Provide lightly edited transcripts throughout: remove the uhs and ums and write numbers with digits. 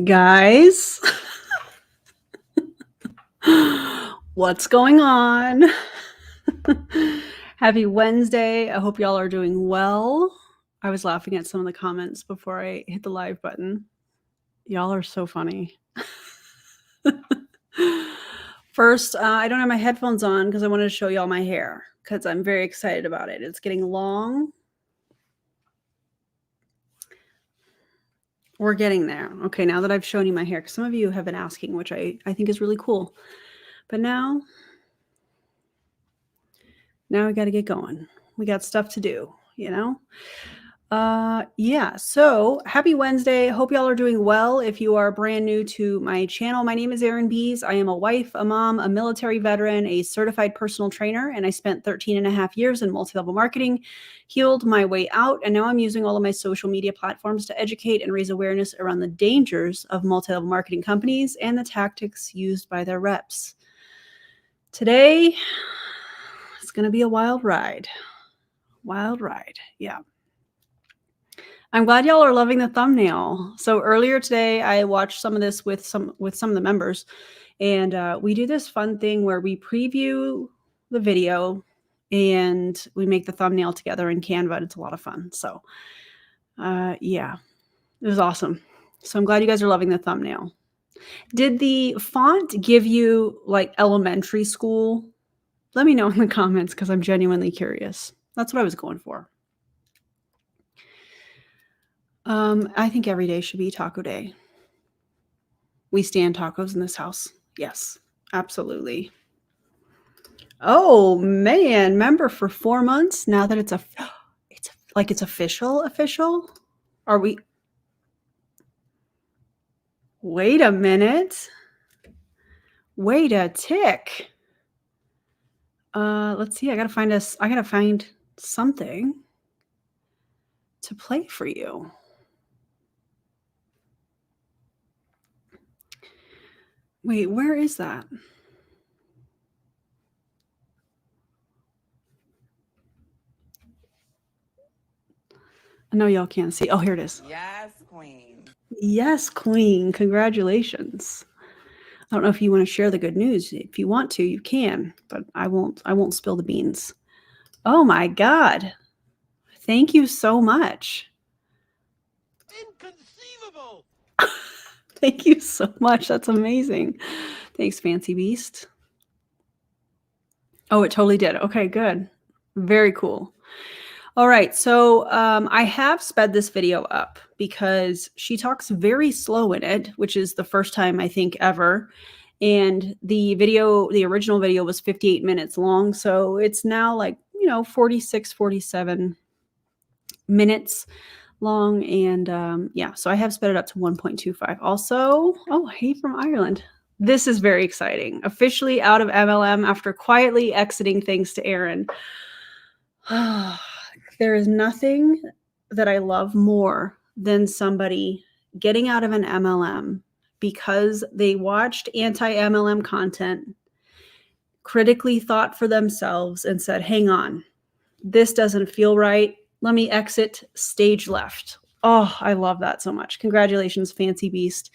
Guys, what's going on? Happy Wednesday. I hope y'all are doing well. I was laughing at some of the comments before I hit the live button. Y'all are so funny. First, I don't have my headphones on because I wanted to show y'all my hair because I'm very excited about it. It's getting long. We're getting there. Okay, now that I've shown you my hair, because some of you have been asking, which I think is really cool. But now we got to get going. We got stuff to do, you know? Yeah, so happy Wednesday. Hope y'all are doing well. If you are brand new to my channel, my name is Erin Bees. I am a wife, a mom, a military veteran, a certified personal trainer, and I spent 13 and a half years in multi-level marketing, healed my way out, and now I'm using all of my social media platforms to educate and raise awareness around the dangers of multi-level marketing companies and the tactics used by their reps. Today, it's going to be a wild ride. Wild ride, yeah. I'm glad y'all are loving the thumbnail. So earlier today, I watched some of this with some of the members, and we do this fun thing where we preview the video and we make the thumbnail together in Canva. It's a lot of fun. So yeah, it was awesome. So I'm glad you guys are loving the thumbnail. Did the font give you like elementary school? Let me know in the comments because I'm genuinely curious. That's what I was going for. I think every day should be taco day. We stand tacos in this house. Yes, absolutely. Oh man, member for 4 months. Now that it's official. Are we? Wait a minute. Wait a tick. Let's see. I gotta find something to play for you. Wait, where is that? I know y'all can't see. Oh, here it is. Yes, queen. Yes, queen. Congratulations. I don't know if you want to share the good news. If you want to, you can, but I won't spill the beans. Oh my God. Thank you so much. Inconceivable. Thank you so much. That's amazing. Thanks, Fancy Beast. Oh, it totally did. Okay, good. Very cool. All right, so I have sped this video up because she talks very slow in it, which is the first time I think ever. And the original video was 58 minutes long. So it's now like, 46, 47 minutes long. And yeah, so I have sped it up to 1.25. Also, oh, hey from Ireland. This is very exciting. Officially out of MLM after quietly exiting thanks to Erin. There is nothing that I love more than somebody getting out of an MLM because they watched anti-MLM content, critically thought for themselves, and said, hang on, this doesn't feel right. Let me exit, stage left. Oh, I love that so much. Congratulations, Fancy Beast.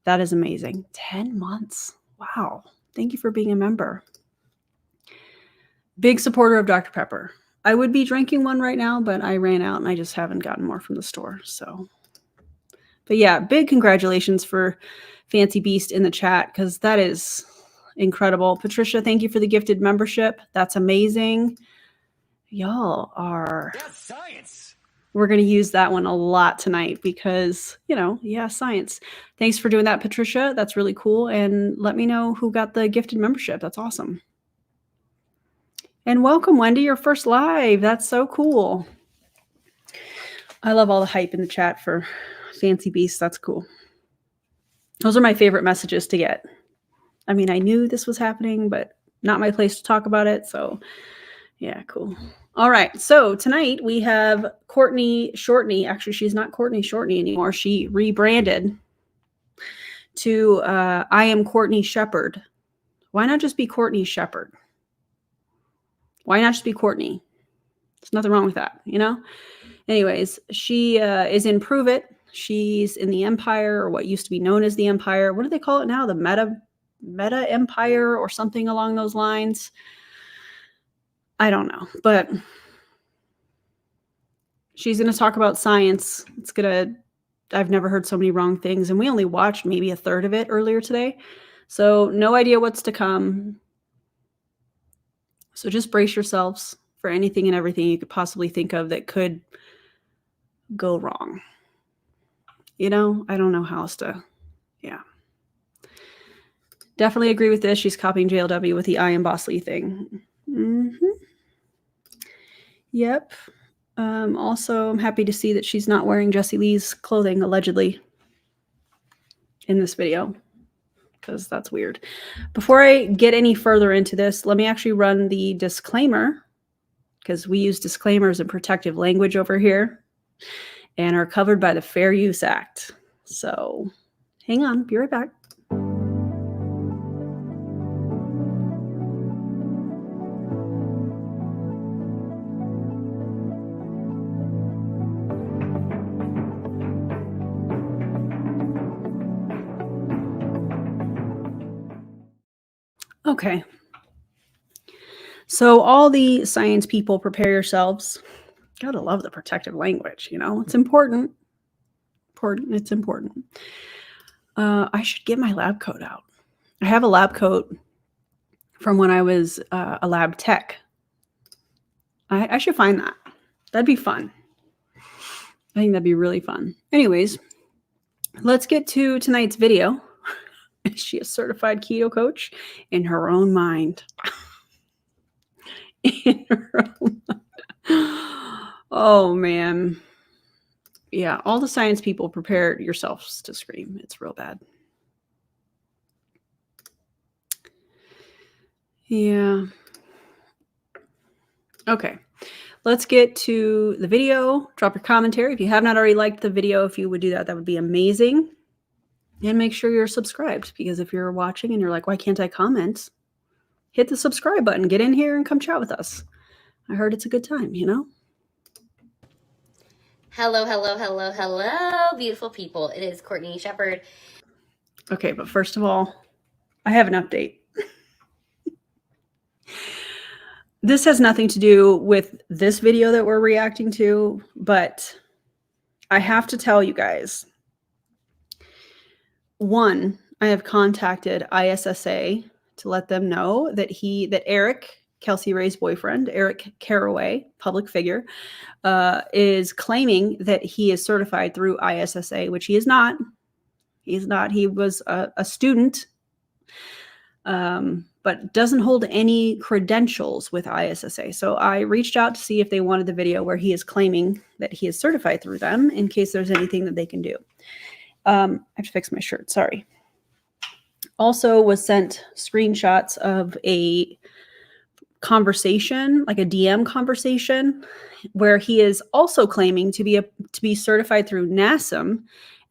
That is amazing. 10 months. Wow. Thank you for being a member. Big supporter of Dr. Pepper. I would be drinking one right now, but I ran out and I just haven't gotten more from the store. So, but yeah, big congratulations for Fancy Beast in the chat because that is incredible. Patricia, thank you for the gifted membership. That's amazing. Y'all are. That's science. We're going to use that one a lot tonight because, yeah, science. Thanks for doing that, Patricia. That's really cool. And let me know who got the gifted membership. That's awesome. And welcome, Wendy, your first live. That's so cool. I love all the hype in the chat for Fancy Beast. That's cool. Those are my favorite messages to get. I mean, I knew this was happening, but not my place to talk about it. So yeah, cool. All right. So tonight we have Courtney Shortney. Actually, she's not Courtney Shortney anymore. She rebranded to I am Courtney Shepard. Why not just be Courtney Shepard? Why not just be Courtney? There's nothing wrong with that, Anyways, she is in Provit. She's in the Empire, or what used to be known as the Empire. What do they call it now? The Meta Empire or something along those lines. I don't know, but she's going to talk about science. I've never heard so many wrong things, and we only watched maybe a third of it earlier today. So no idea what's to come. So just brace yourselves for anything and everything you could possibly think of that could go wrong. I don't know how else to, yeah. Definitely agree with this. She's copying JLW with the I am Boss Lee thing. Yep. Also, I'm happy to see that she's not wearing Jessie Lee's clothing, allegedly, in this video, because that's weird. Before I get any further into this, let me actually run the disclaimer, because we use disclaimers and protective language over here and are covered by the Fair Use Act. So hang on, be right back. Okay. So all the science people, prepare yourselves. Gotta love the protective language, it's important. It's important. I should get my lab coat out. I have a lab coat from when I was a lab tech. I should find that. That'd be fun. I think that'd be really fun. Anyways, let's get to tonight's video. Is she a certified keto coach? In her own mind. In her own mind. Oh, man. Yeah, all the science people, prepare yourselves to scream. It's real bad. Yeah. Okay. Let's get to the video. Drop your commentary. If you have not already liked the video, if you would do that, that would be amazing. And make sure you're subscribed, because if you're watching and you're like, why can't I comment? Hit the subscribe button. Get in here and come chat with us. I heard it's a good time, Hello, hello, hello, hello, beautiful people. It is Courtney Shepard. Okay, but first of all, I have an update. This has nothing to do with this video that we're reacting to, but I have to tell you guys. One, I have contacted ISSA to let them know that Eric, Kelsey Ray's boyfriend, Eric Caraway, public figure, is claiming that he is certified through ISSA, which he is not. He's not. He was a student, but doesn't hold any credentials with ISSA. So I reached out to see if they wanted the video where he is claiming that he is certified through them, in case there's anything that they can do. I have to fix my shirt. Sorry. Also was sent screenshots of a conversation, like a DM conversation, where he is also claiming to be certified through NASM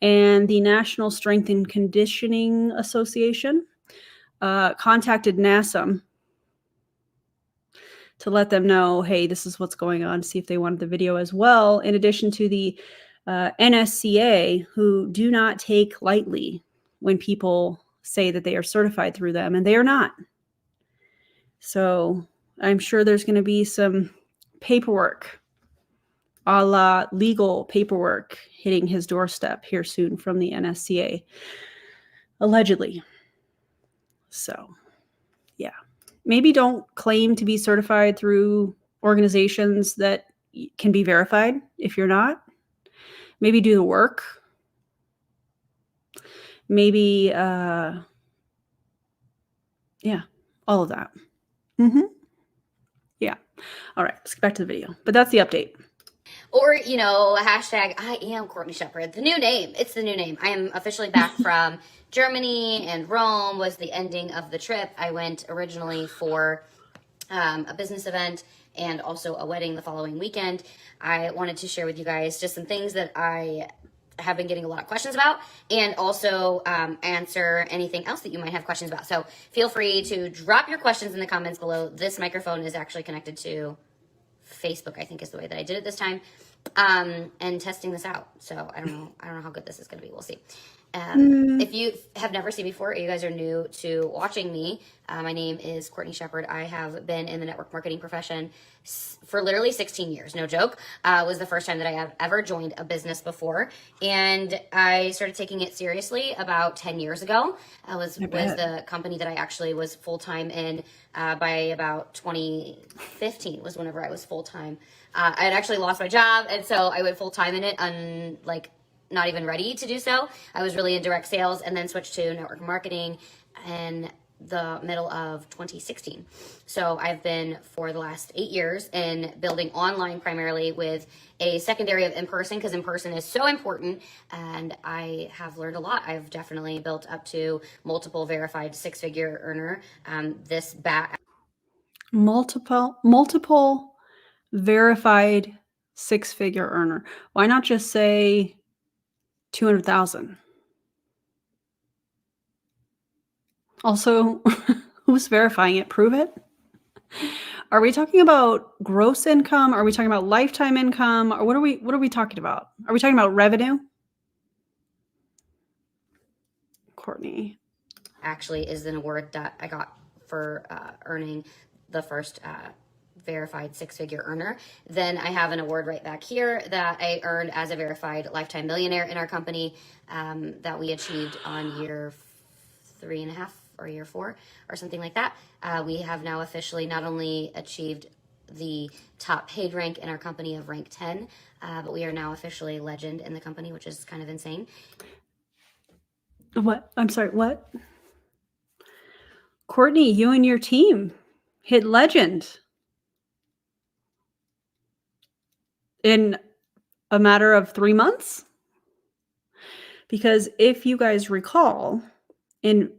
and the National Strength and Conditioning Association. Contacted NASM to let them know, hey, this is what's going on, see if they wanted the video as well, in addition to the NSCA, who do not take lightly when people say that they are certified through them, and they are not. So I'm sure there's going to be some paperwork, a la legal paperwork, hitting his doorstep here soon from the NSCA, allegedly. So, yeah. Maybe don't claim to be certified through organizations that can be verified if you're not. Maybe do the work. Maybe, yeah, all of that. Yeah. All right, let's get back to the video. But that's the update. Or, hashtag I am Courtney Shepard. The new name. It's the new name. I am officially back from Germany, and Rome was the ending of the trip. I went originally for a business event and also a wedding the following weekend. I wanted to share with you guys just some things that I have been getting a lot of questions about, and also answer anything else that you might have questions about. So feel free to drop your questions in the comments below. This microphone is actually connected to Facebook, I think is the way that I did it this time. and testing this out. So I don't know how good this is going to be. We'll see. If you have never seen me before, or you guys are new to watching me, my name is Courtney Shepard. I have been in the network marketing profession for literally 16 years. No joke. Was the first time that I have ever joined a business before. And I started taking it seriously about 10 years ago. Was the company that I actually was full-time in by about 2015 was whenever I was full-time. I had actually lost my job, and so I went full-time in it, not even ready to do so. I was really in direct sales and then switched to network marketing in the middle of 2016. So I've been for the last 8 years in building online primarily with a secondary of in-person, because in-person is so important, and I have learned a lot. I've definitely built up to multiple verified six-figure earner. Multiple verified six-figure earner. Why not just say 200,000? Also, who's verifying it? Provit? Are we talking about gross income? Are we talking about lifetime income? Or what are we talking about? Are we talking about revenue? Courtney. Actually is an award that I got for earning the first verified six-figure earner. Then I have an award right back here that I earned as a verified lifetime millionaire in our company that we achieved on year 3.5 or year 4 or something like that. We have now officially not only achieved the top paid rank in our company of rank 10, but we are now officially legend in the company, which is kind of insane. What? I'm sorry, what? Courtney, you and your team hit legend in a matter of 3 months? Because if you guys recall, in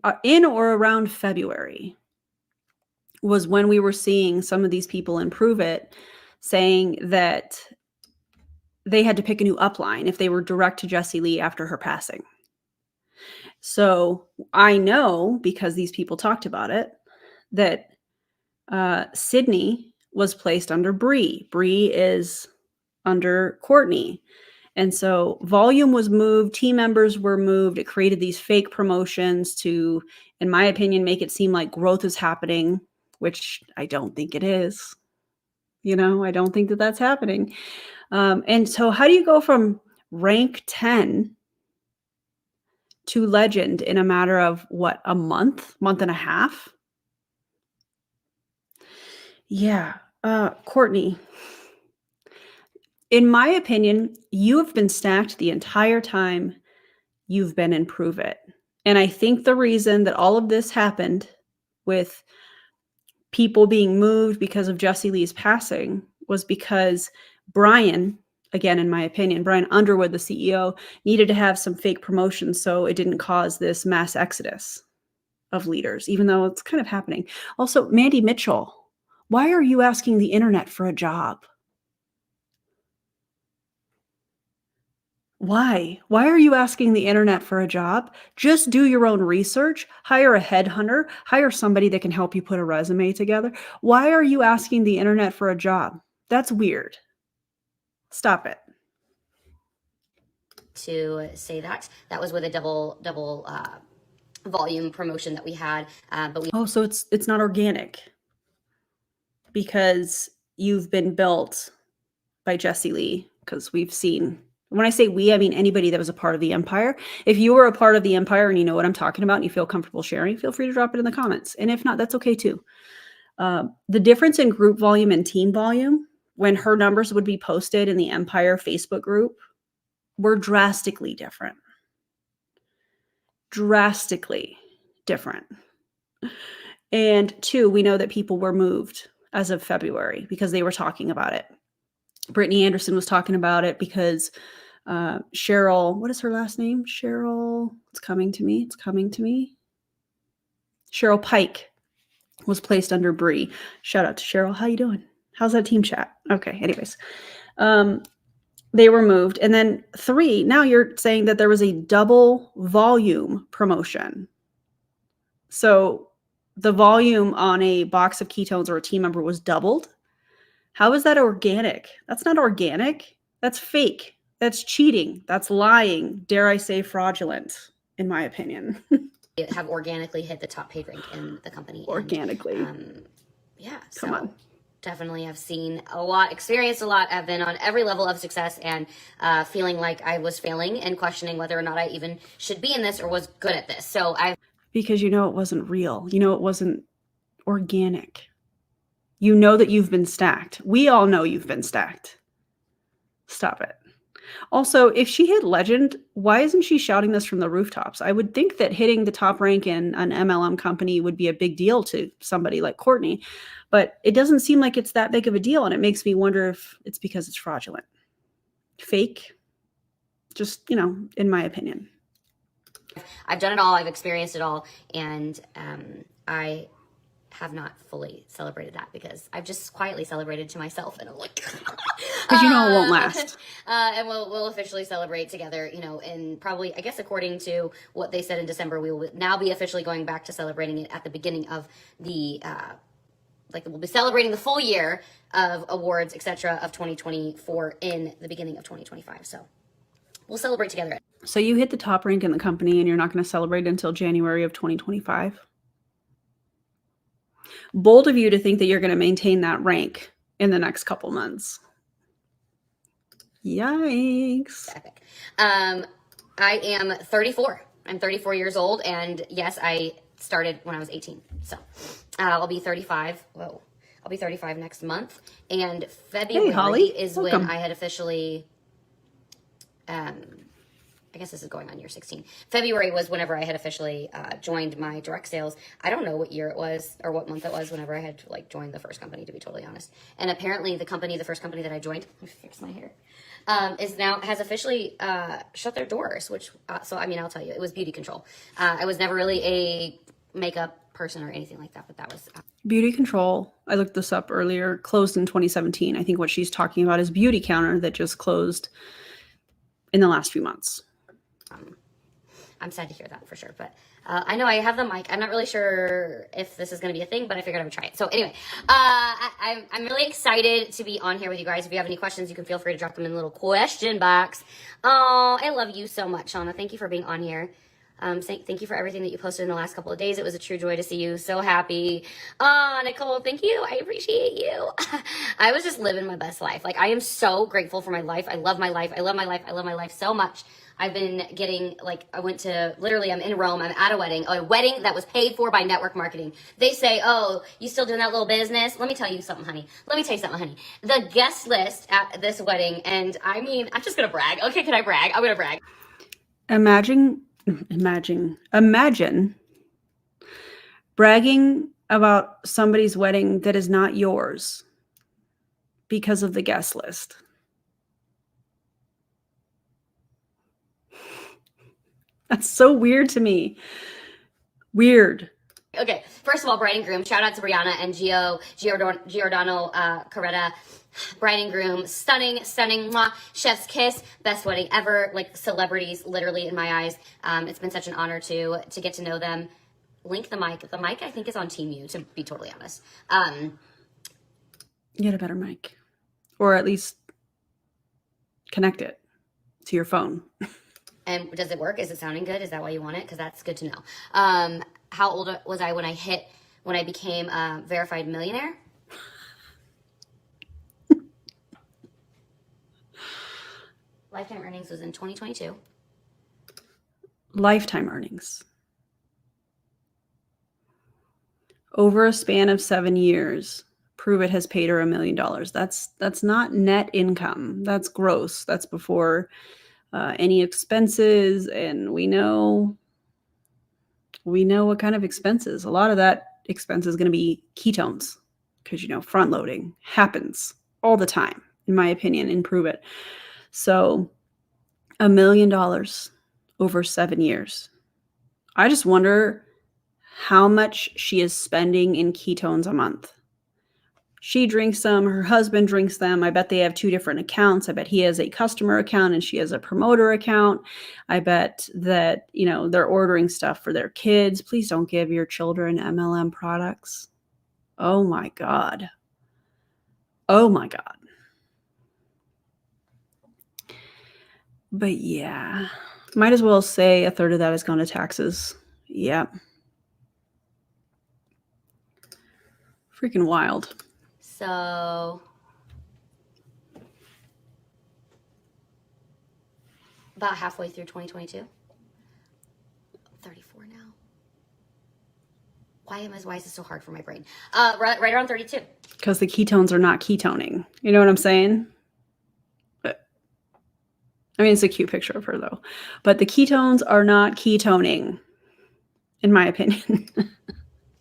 or around February was when we were seeing some of these people in Provit saying that they had to pick a new upline if they were direct to Jessie Lee after her passing. So I know, because these people talked about it, that Sydney was placed under Bree. Bree is under Courtney. And so volume was moved, team members were moved. It created these fake promotions to, in my opinion, make it seem like growth is happening, which I don't think it is. I don't think that that's happening. And so how do you go from rank 10 to legend in a matter of what, a month and a half? Yeah. Courtney, in my opinion, you have been stacked the entire time you've been in Provit. And I think the reason that all of this happened with people being moved because of Jessie Lee's passing was because Brian, again, in my opinion, Brian Underwood, the CEO, needed to have some fake promotions so it didn't cause this mass exodus of leaders, even though it's kind of happening. Also, Mandy Mitchell, why are you asking the internet for a job? Why? Why are you asking the internet for a job? Just do your own research, hire a headhunter, hire somebody that can help you put a resume together. Why are you asking the internet for a job? That's weird. Stop it. To say that was with a double volume promotion that we had, so it's not organic because you've been built by Jessie Lee, because we've seen. When I say we, I mean anybody that was a part of the empire. If you were a part of the empire and you know what I'm talking about and you feel comfortable sharing, feel free to drop it in the comments. And if not, that's okay too. The difference in group volume and team volume, when her numbers would be posted in the empire Facebook group, were drastically different. Drastically different. And 2, we know that people were moved as of February because they were talking about it. Brittany Anderson was talking about it because Cheryl, what is her last name? Cheryl, it's coming to me. Cheryl Pike was placed under Bree. Shout out to Cheryl. How you doing? How's that team chat? Okay, anyways. They were moved. And then 3, now you're saying that there was a double volume promotion. So the volume on a box of ketones or a team member was doubled. How is that organic? That's not organic. That's fake. That's cheating. That's lying. Dare I say fraudulent, in my opinion. Have organically hit the top paid rank in the company. Organically. And, Come on. Definitely have seen a lot, experienced a lot. I've been on every level of success and feeling like I was failing and questioning whether or not I even should be in this or was good at this. So because it wasn't real. It wasn't organic. You know that you've been stacked. We all know you've been stacked. Stop it. Also, if she hit legend, why isn't she shouting this from the rooftops? I would think that hitting the top rank in an MLM company would be a big deal to somebody like Courtney, but it doesn't seem like it's that big of a deal. And it makes me wonder if it's because it's fraudulent, fake, just, in my opinion. I've done it all. I've experienced it all. And I have not fully celebrated that because I've just quietly celebrated to myself, and I'm like, because it won't last. And we'll officially celebrate together, and probably, I guess, according to what they said in December, we will now be officially going back to celebrating it at the beginning of the, we'll be celebrating the full year of awards, etc. of 2024 in the beginning of 2025. So we'll celebrate together. So you hit the top rank in the company and you're not going to celebrate until January of 2025? Bold of you to think that you're going to maintain that rank in the next couple months. Yikes. Epic. I am 34. I'm 34 years old, and yes, I started when I was 18. So I'll be 35. Whoa. I'll be 35 next month. And February is Welcome. when I had officially, I guess this is going on year 16. February was whenever I had officially joined my direct sales. I don't know what year it was or what month it was whenever I had joined the first company, to be totally honest. And apparently the first company that I joined, let me fix my hair, has officially shut their doors, which, so I mean, I'll tell you, it was beauty control. I was never really a makeup person or anything like that, but that was... Beauty Control, I looked this up earlier, closed in 2017. I think what she's talking about is Beauty Counter that just closed in the last few months. I'm sad to hear that for sure, but I know I have the mic. I'm not really sure if this is going to be a thing, but I figured I would try it. So anyway, I'm really excited to be on here with you guys. If you have any questions, you can feel free to drop them in the little question box. Oh, I love you so much, Shauna. Thank you for being on here. Thank you for everything that you posted in the last couple of days. It was a true joy to see you. So happy. Oh, Nicole, thank you. I appreciate you. I was just living my best life. I am so grateful for my life. I love my life. I love my life. I love my life so much. I've been getting, I'm in Rome. I'm at a wedding that was paid for by network marketing. They say, oh, you still doing that little business? Let me tell you something, honey. The guest list at this wedding, and I mean, I'm just going to brag. Okay, can I brag? I'm going to brag. Imagine bragging about somebody's wedding that is not yours because of the guest list. That's so weird to me. Weird. Okay, first of all, bride and groom, shout out to Brianna and Giordano Caretta. Bride and groom, stunning, mwah, chef's kiss, best wedding ever, celebrities literally in my eyes. It's been such an honor to get to know them. Link the mic. The mic I think is on Team U, to be totally honest. Get a better mic, or at least connect it to your phone. And does it work? Is it sounding good? Is that why you want it? Because that's good to know. How old was I when I became a verified millionaire? Lifetime earnings was in 2022. Lifetime earnings. Over a span of 7 years, Provit has paid her $1 million. That's not net income. That's gross. That's before any expenses, and we know what kind of expenses. A lot of that expense is going to be ketones, because front loading happens all the time, in my opinion, in Provit. So $1 million over 7 years. I just wonder how much she is spending in ketones a month. She drinks them. Her husband drinks them. I bet they have 2 different accounts. I bet he has a customer account and she has a promoter account. I bet that, they're ordering stuff for their kids. Please don't give your children MLM products. Oh my God. Oh my God. But yeah, might as well say a third of that has gone to taxes. Yep. Freaking wild. So about halfway through 2022. 34 now. Why is this so hard for my brain? Right around 32. Because the ketones are not ketoning. You know what I'm saying? But, I mean, it's a cute picture of her, though. But the ketones are not ketoning, in my opinion.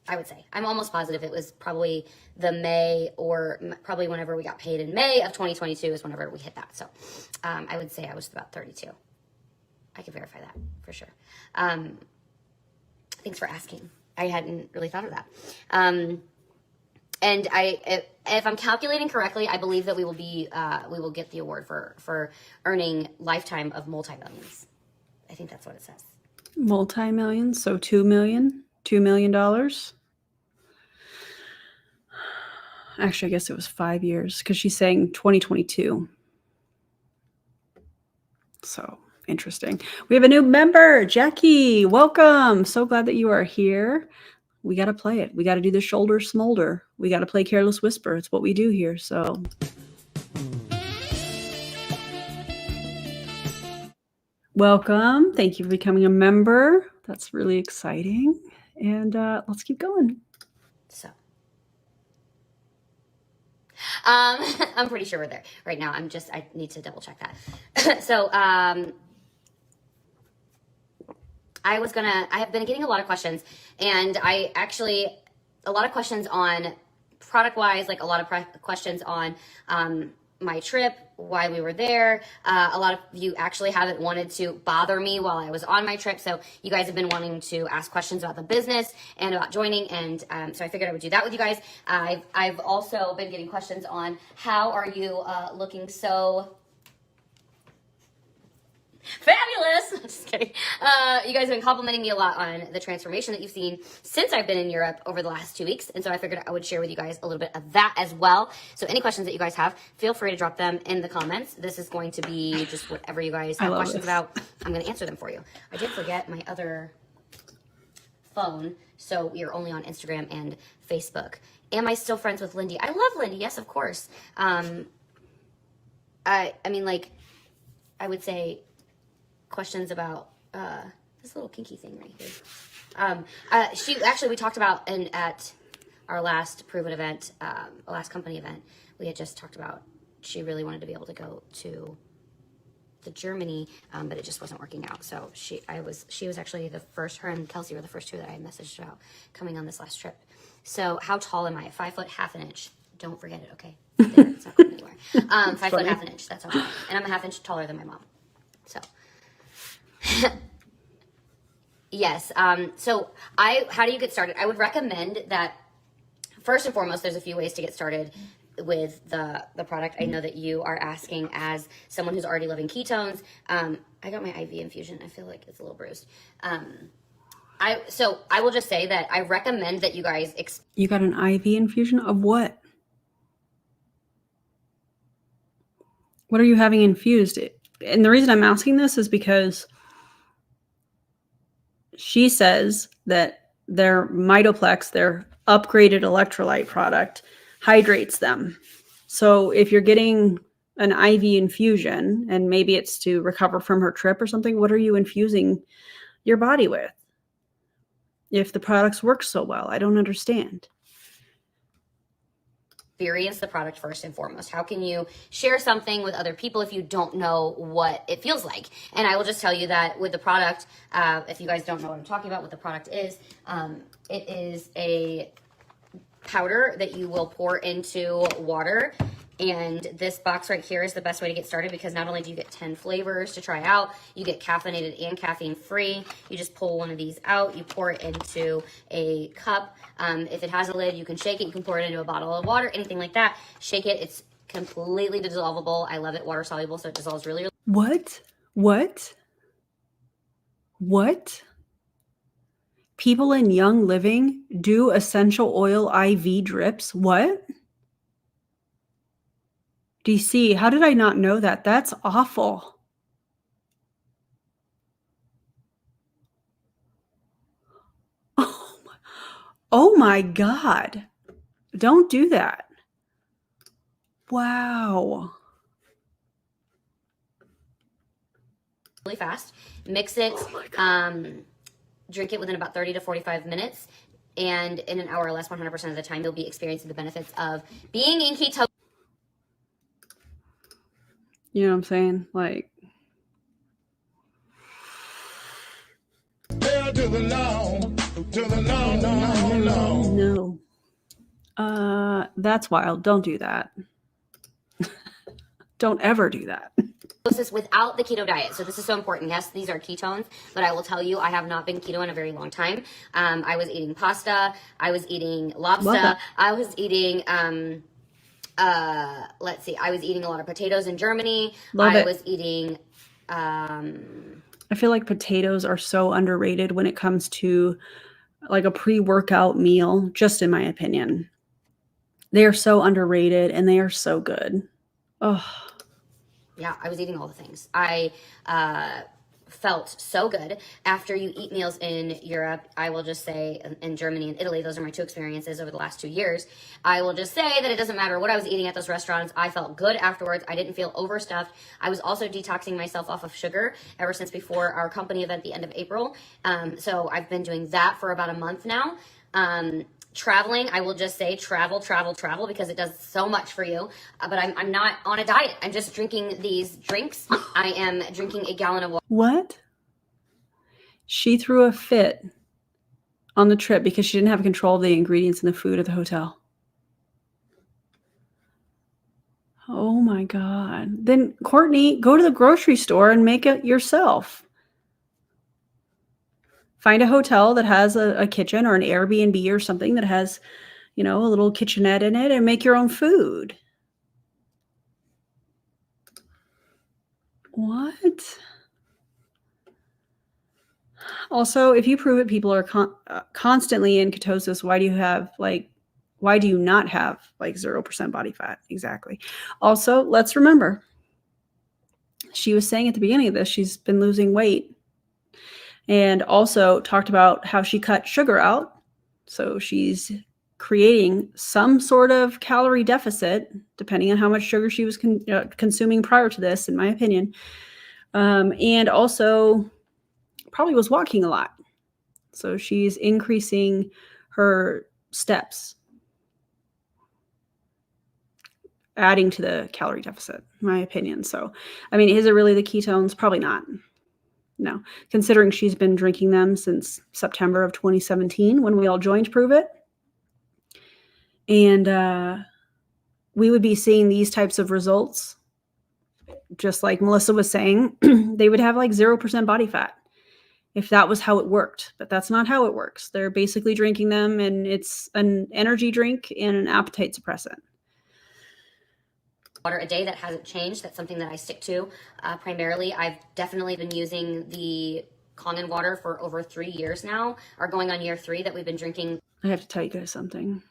I would say. I'm almost positive it was probably the May or probably whenever we got paid in May of 2022 is whenever we hit that. So I would say I was about 32. I could verify that for sure. Thanks for asking. I hadn't really thought of that. And if I'm calculating correctly, I believe that we will get the award for earning lifetime of multi-millions. I think that's what it says. Multi-millions, so $2 million. Actually, I guess it was 5 years because she's saying 2022. So interesting. We have a new member, Jackie. Welcome. So glad that you are here. We got to play it. We got to do the shoulder smolder. We got to play Careless Whisper. It's what we do here. So welcome. Thank you for becoming a member. That's really exciting. And let's keep going. So I'm pretty sure we're there right now. I need to double check that. So I have been getting a lot of questions, and a lot of questions on product wise, like a lot of questions on my trip, why we were there. A lot of you actually haven't wanted to bother me while I was on my trip. So you guys have been wanting to ask questions about the business and about joining. And so I figured I would do that with you guys. I've also been getting questions on how are you looking so fabulous. I'm just kidding. You guys have been complimenting me a lot on the transformation that you've seen since I've been in Europe over the last 2 weeks. And so I figured I would share with you guys a little bit of that as well. So any questions that you guys have, feel free to drop them in the comments. This is going to be just whatever you guys have questions about. I'm going to answer them for you. I did forget my other phone. So we are only on Instagram and Facebook. Am I still friends with Lindy? I love Lindy. Yes, of course. I mean, like, I would say questions about this little kinky thing right here. We talked about at our last Provit event, last company event, we had just talked about she really wanted to be able to go to the Germany, but it just wasn't working out. So she was actually the first. Her and Kelsey were the first two that I messaged about coming on this last trip. So how tall am I? 5 foot half an inch. Don't forget it, okay? It's not going anywhere. 5 foot half an inch. That's how tall. And I'm a half inch taller than my mom. So. Yes. So how do you get started? I would recommend that first and foremost, there's a few ways to get started with the product. I know that you are asking as someone who's already loving ketones. I got my IV infusion. I feel like it's a little bruised. So I will just say that I recommend that you guys. You got an IV infusion of what? What are you having infused? And the reason I'm asking this is because she says that their Mitoplex, their upgraded electrolyte product, hydrates them. So if you're getting an IV infusion and maybe it's to recover from her trip or something, what are you infusing your body with? If the products work so well, I don't understand. Experience the product first and foremost. How can you share something with other people if you don't know what it feels like? And I will just tell you that with the product, if you guys don't know what I'm talking about, what the product is, it is a powder that you will pour into water. And this box right here is the best way to get started because not only do you get 10 flavors to try out, you get caffeinated and caffeine free. You just pull one of these out, you pour it into a cup. If it has a lid, you can shake it. You can pour it into a bottle of water, anything like that. Shake it. It's completely dissolvable. I love it. Water soluble, so it dissolves really, really. What? People in Young Living do essential oil IV drips? What? DC, how did I not know that? That's awful. Oh my God. Don't do that. Wow. Really fast. Mix it. Oh Drink it within about 30 to 45 minutes. And in an hour or less, 100% of the time, you'll be experiencing the benefits of being in ketosis. You know what I'm saying? Like, no. That's wild. Don't do that. Don't ever do that. Without the keto diet. So this is so important. Yes, these are ketones, but I will tell you, I have not been keto in a very long time. I was eating pasta. I was eating lobster. I was eating, let's see, I was eating a lot of potatoes in Germany. I was eating, I feel like potatoes are so underrated when it comes to like a pre-workout meal, just in my opinion. They are so underrated and they are so good. Oh. Yeah, I was eating all the things. I felt so good. After you eat meals in Europe, I will just say, in Germany and Italy, those are my two experiences over the last 2 years. I will just say that it doesn't matter what I was eating at those restaurants. I felt good afterwards. I didn't feel overstuffed. I was also detoxing myself off of sugar ever since before our company event, the end of April. So I've been doing that for about a month now. Traveling, I will just say travel because it does so much for you. But I'm not on a diet. I'm just drinking these drinks. I am drinking a gallon of water. What? She threw a fit on the trip because she didn't have control of the ingredients in the food at the hotel. Oh my God. Then Courtney, go to the grocery store and make it yourself. Find a hotel that has a kitchen or an Airbnb or something that has, you know, a little kitchenette in it and make your own food. What? Also, if you prove it, people are constantly in ketosis. Why do you not have like 0% body fat? Exactly. Also, let's remember, she was saying at the beginning of this, she's been losing weight. And also talked about how she cut sugar out. So she's creating some sort of calorie deficit, depending on how much sugar she was consuming prior to this, in my opinion. And also probably was walking a lot. So she's increasing her steps, adding to the calorie deficit, in my opinion. So, I mean, is it really the ketones? Probably not. No, considering she's been drinking them since September of 2017 when we all joined Provit. And we would be seeing these types of results, just like Melissa was saying, they would have like 0% body fat if that was how it worked. But that's not how it works. They're basically drinking them, and it's an energy drink and an appetite suppressant. Water a day. That hasn't changed. That's something that I stick to primarily. I've definitely been using the Kangen water for over 3 years now, or going on year 3 that we've been drinking. I have to tell you guys something.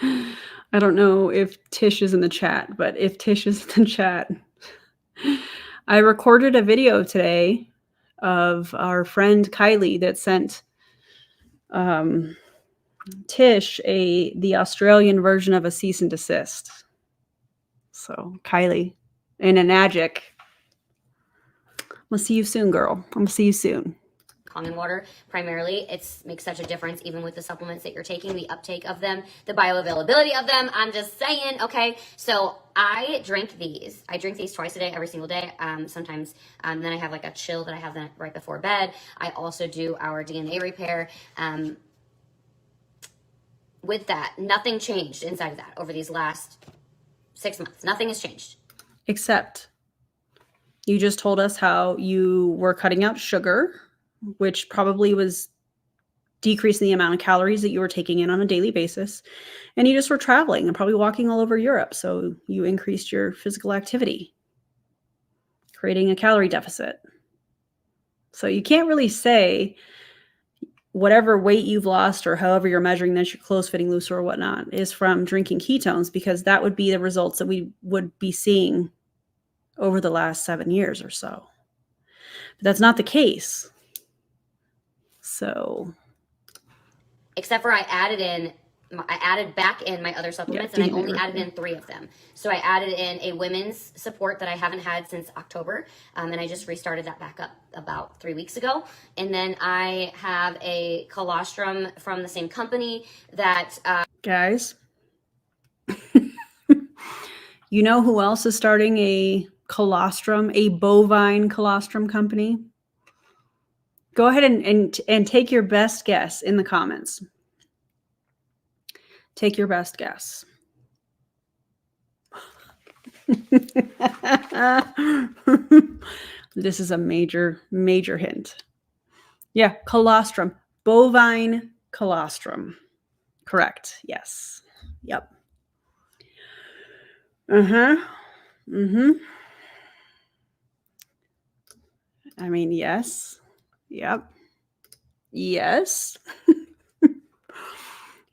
I don't know if Tish is in the chat, but if Tish is in the chat, I recorded a video today of our friend Kylie that sent Tish the Australian version of a cease and desist. So Kylie, in an adject, I'm gonna see you soon, girl. I'm gonna see you soon. Kangen water primarily. It makes such a difference, even with the supplements that you're taking, the uptake of them, the bioavailability of them. I'm just saying, okay. So I drink these. I drink these twice a day, every single day. Sometimes then I have like a chill that I have right before bed. I also do our DNA repair. With that, nothing changed inside of that over these last 6 months. Nothing has changed. Except you just told us how you were cutting out sugar, which probably was decreasing the amount of calories that you were taking in on a daily basis. And you just were traveling and probably walking all over Europe. So you increased your physical activity, creating a calorie deficit. So you can't really say whatever weight you've lost or however you're measuring this, your clothes fitting looser or whatnot, is from drinking ketones, because that would be the results that we would be seeing over the last 7 years or so. But that's not the case. So, except for I added back in my other supplements, and I only added in 3 of them. So I added in a women's support that I haven't had since October, and I just restarted that back up about 3 weeks ago. And then I have a colostrum from the same company that guys, you know who else is starting a colostrum, a bovine colostrum company? Go ahead and take your best guess in the comments. Take your best guess. This is a major, major hint. Yeah, colostrum. Bovine colostrum. Correct. Yes. Yep. Uh-huh. Mm-hmm. I mean, yes. Yep. Yes.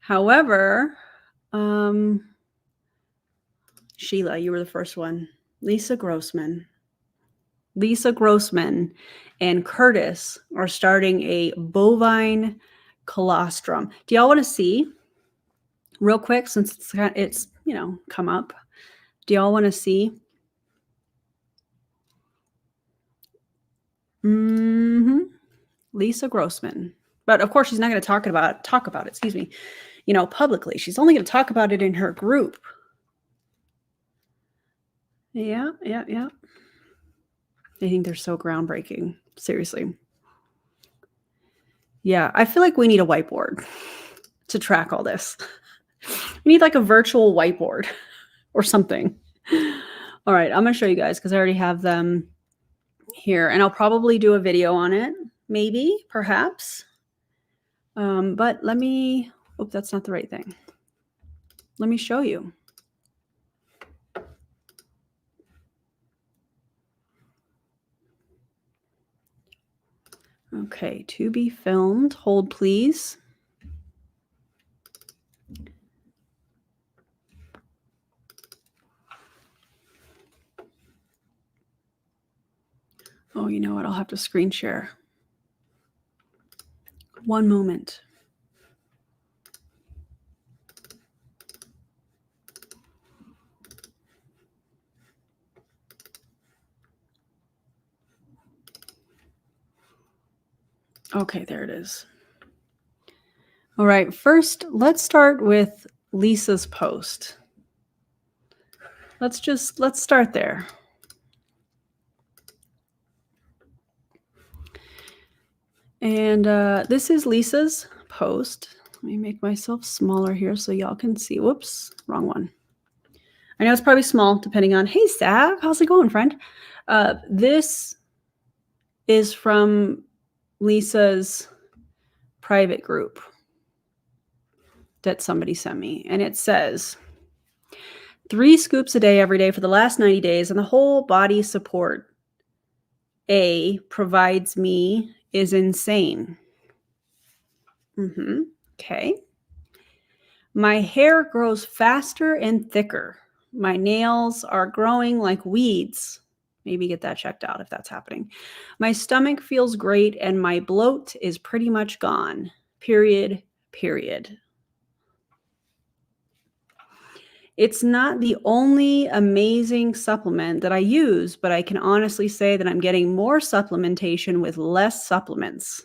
However, Sheila, you were the first one. Lisa Grossman and Curtis are starting a bovine colostrum. Do y'all want to see real quick, since it's come up? Do y'all want to see? Lisa Grossman. But of course, she's not going to talk about it, excuse me, publicly. She's only going to talk about it in her group. Yeah. I think they're so groundbreaking. Seriously. Yeah, I feel like we need a whiteboard to track all this. We need like a virtual whiteboard or something. All right, I'm going to show you guys because I already have them here, and I'll probably do a video on it, maybe, perhaps. But let me, that's not the right thing. Let me show you. Okay, to be filmed. Hold, please. Oh, you know what? I'll have to screen share. One moment. Okay, there it is. All right, first, let's start with Lisa's post. Let's start there. And this is Lisa's post. Let me make myself smaller here so y'all can see. Whoops, wrong one. I know it's probably small, depending on, hey, Sav, how's it going, friend? This is from Lisa's private group that somebody sent me. And it says, 3 scoops a day every day for the last 90 days, and the whole body support A provides me is insane. Okay. My hair grows faster and thicker. My nails are growing like weeds. Maybe get that checked out if that's happening. My stomach feels great and my bloat is pretty much gone. Period. It's not the only amazing supplement that I use, but I can honestly say that I'm getting more supplementation with less supplements.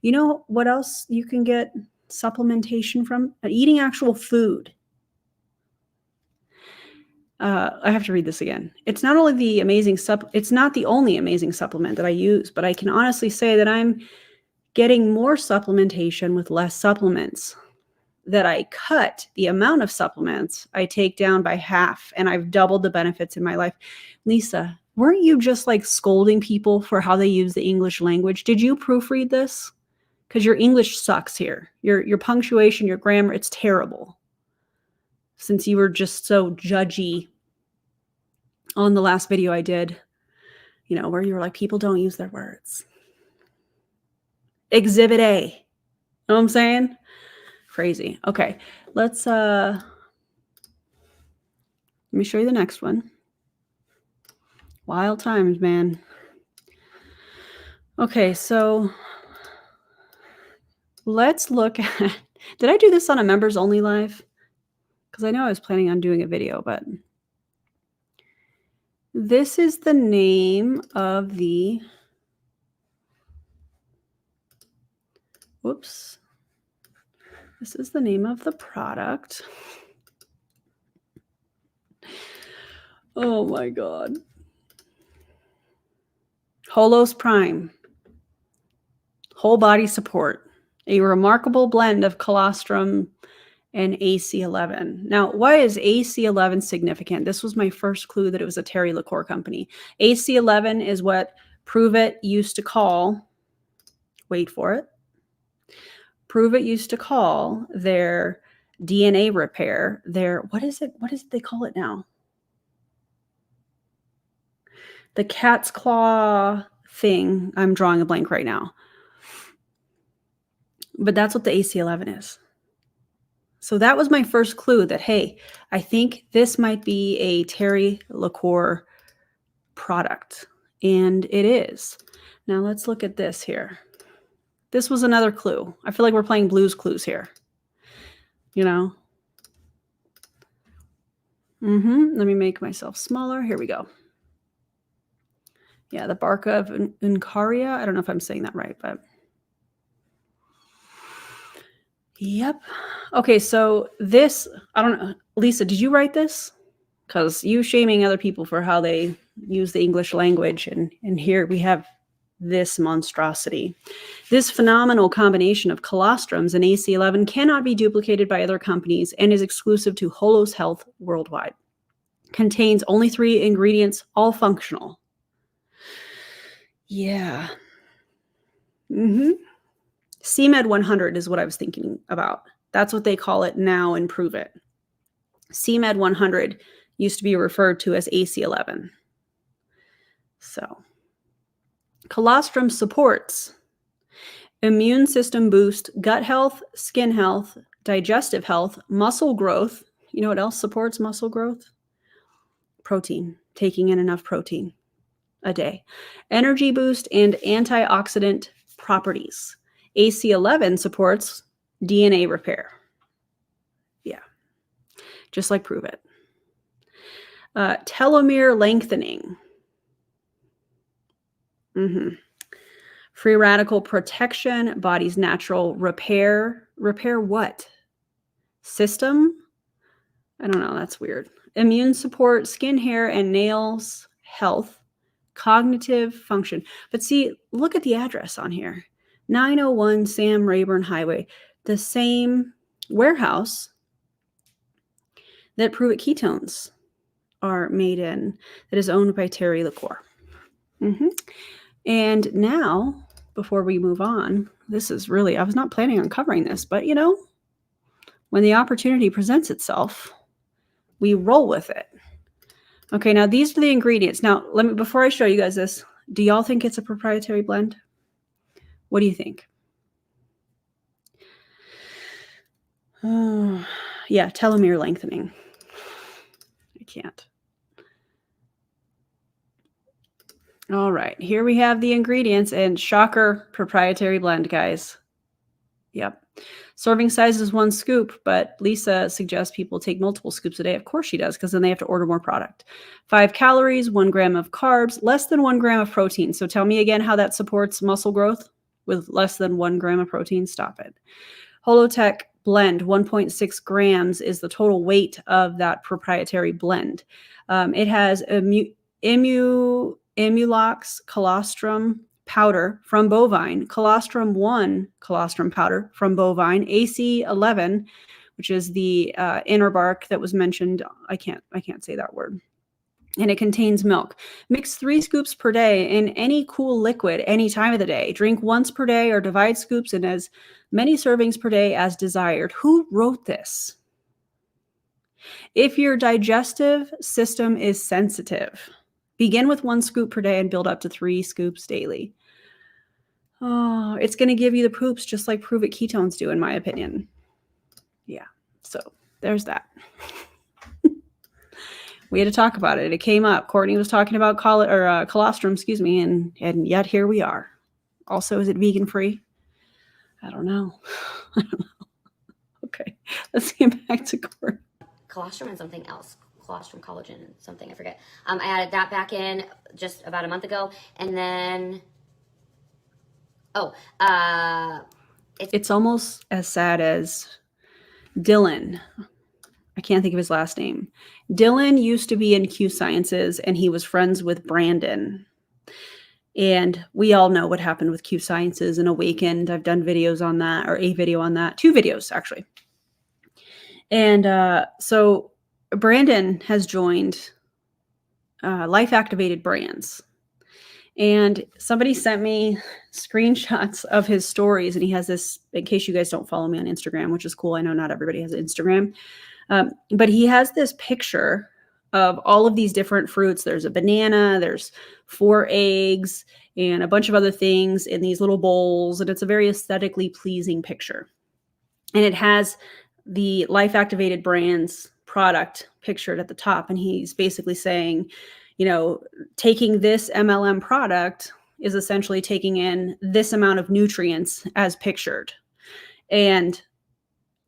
You know what else you can get supplementation from? Eating actual food. I have to read this again. It's not only the amazing it's not the only amazing supplement that I use, but I can honestly say that I'm getting more supplementation with less supplements. That I cut the amount of supplements I take down by half, and I've doubled the benefits in my life. Lisa, weren't you just like scolding people for how they use the English language? Did you proofread this? Because your English sucks here. Your punctuation, your grammar, it's terrible. Since you were just so judgy on the last video I did, where you were like, people don't use their words. Exhibit A. Know what I'm saying? Crazy. Okay, let me show you the next one. Wild times, man. Okay, so let's look at, did I do this on a members only live? Because I know I was planning on doing a video, but this is the name of the, whoops. This is the name of the product. Oh my God. Holos Prime. Whole body support. A remarkable blend of colostrum and AC11. Now, why is AC11 significant? This was my first clue that it was a Terry liqueur company. AC11 is what Provit used to call, wait for it, Provit used to call their DNA repair, their, what is it they call it now? The cat's claw thing. I'm drawing a blank right now. But that's what the AC11 is. So that was my first clue that, hey, I think this might be a Terry liqueur product. And it is. Now let's look at this here. This was another clue. I feel like we're playing Blue's Clues here. You know? Let me make myself smaller. Here we go. Yeah, the bark of Uncaria. I don't know if I'm saying that right, but yep. Okay, so this, I don't know. Lisa, did you write this? Because you shaming other people for how they use the English language, and here we have this monstrosity. This phenomenal combination of colostrums and AC11 cannot be duplicated by other companies and is exclusive to Holos Health worldwide. Contains only 3 ingredients, all functional. Yeah. CMed 100 is what I was thinking about. That's what they call it now in Provit. CMed 100 used to be referred to as AC11. So, colostrum supports immune system boost, gut health, skin health, digestive health, muscle growth. You know what else supports muscle growth? Protein, taking in enough protein a day. Energy boost and antioxidant properties. AC11 supports DNA repair. Yeah, just like Provit. Telomere lengthening. Free radical protection, body's natural repair. Repair what? System? I don't know. That's weird. Immune support, skin, hair, and nails health, cognitive function. But see, look at the address on here. 901 Sam Rayburn Highway, the same warehouse that Provit ketones are made in, that is owned by Terry liqueur. And now, before we move on, this is really, I was not planning on covering this, but you know, when the opportunity presents itself, we roll with it. Okay, now these are the ingredients. Now, let me, before I show you guys this, do y'all think it's a proprietary blend? What do you think? Yeah, telomere lengthening. I can't. All right, here we have the ingredients, and shocker, proprietary blend, guys. Yep. Serving size is 1 scoop, but Lisa suggests people take multiple scoops a day. Of course she does, because then they have to order more product. 5 calories, 1 gram of carbs, less than 1 gram of protein. So tell me again how that supports muscle growth with less than 1 gram of protein. Stop it. Holotech blend, 1.6 grams is the total weight of that proprietary blend. It has Emulox colostrum powder from bovine, colostrum 1 colostrum powder from bovine, AC11, which is the inner bark that was mentioned. I can't say that word. And it contains milk. Mix 3 scoops per day in any cool liquid any time of the day. Drink once per day or divide scoops in as many servings per day as desired. Who wrote this? If your digestive system is sensitive, begin with 1 scoop per day and build up to 3 scoops daily. Oh, it's going to give you the poops just like Provit ketones do, in my opinion. Yeah, so there's that. We had to talk about it. It came up. Courtney was talking about colostrum, excuse me, and yet here we are. Also, is it vegan free? I don't know. I don't know. Okay, let's get back to Courtney. Colostrum and something else. Colostrum, collagen, and something, I forget. I added that back in just about a month ago. And then, it's almost as sad as Dylan. I can't think of his last name. Dylan used to be in Q Sciences, and he was friends with Brandon. And we all know what happened with Q Sciences and Awakened. I've done videos on that, or a video on that. 2 videos, actually. And so Brandon has joined Life Activated Brands. And somebody sent me screenshots of his stories. And he has this, in case you guys don't follow me on Instagram, which is cool. I know not everybody has Instagram. But he has this picture of all of these different fruits. There's a banana, there's 4 eggs, and a bunch of other things in these little bowls. And it's a very aesthetically pleasing picture. And it has the Life Activated Brands product pictured at the top. And he's basically saying, you know, taking this MLM product is essentially taking in this amount of nutrients as pictured. And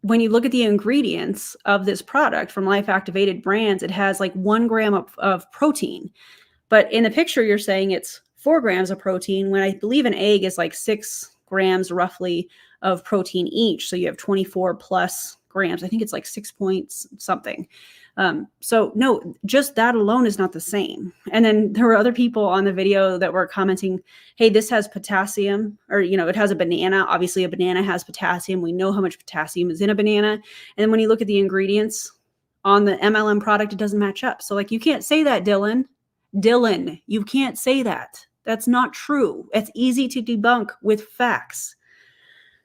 when you look at the ingredients of this product from Life Activated Brands, it has like 1 gram of protein. But in the picture, you're saying it's 4 grams of protein, when I believe an egg is like 6 grams roughly of protein each. So you have 24 plus grams. I think it's like 6 points something. So no, just that alone is not the same. And then there were other people on the video that were commenting, hey, this has potassium, or, you know, it has a banana. Obviously a banana has potassium. We know how much potassium is in a banana. And then when you look at the ingredients on the MLM product, it doesn't match up. So like, you can't say that, Dylan. Dylan, you can't say that. That's not true. It's easy to debunk with facts.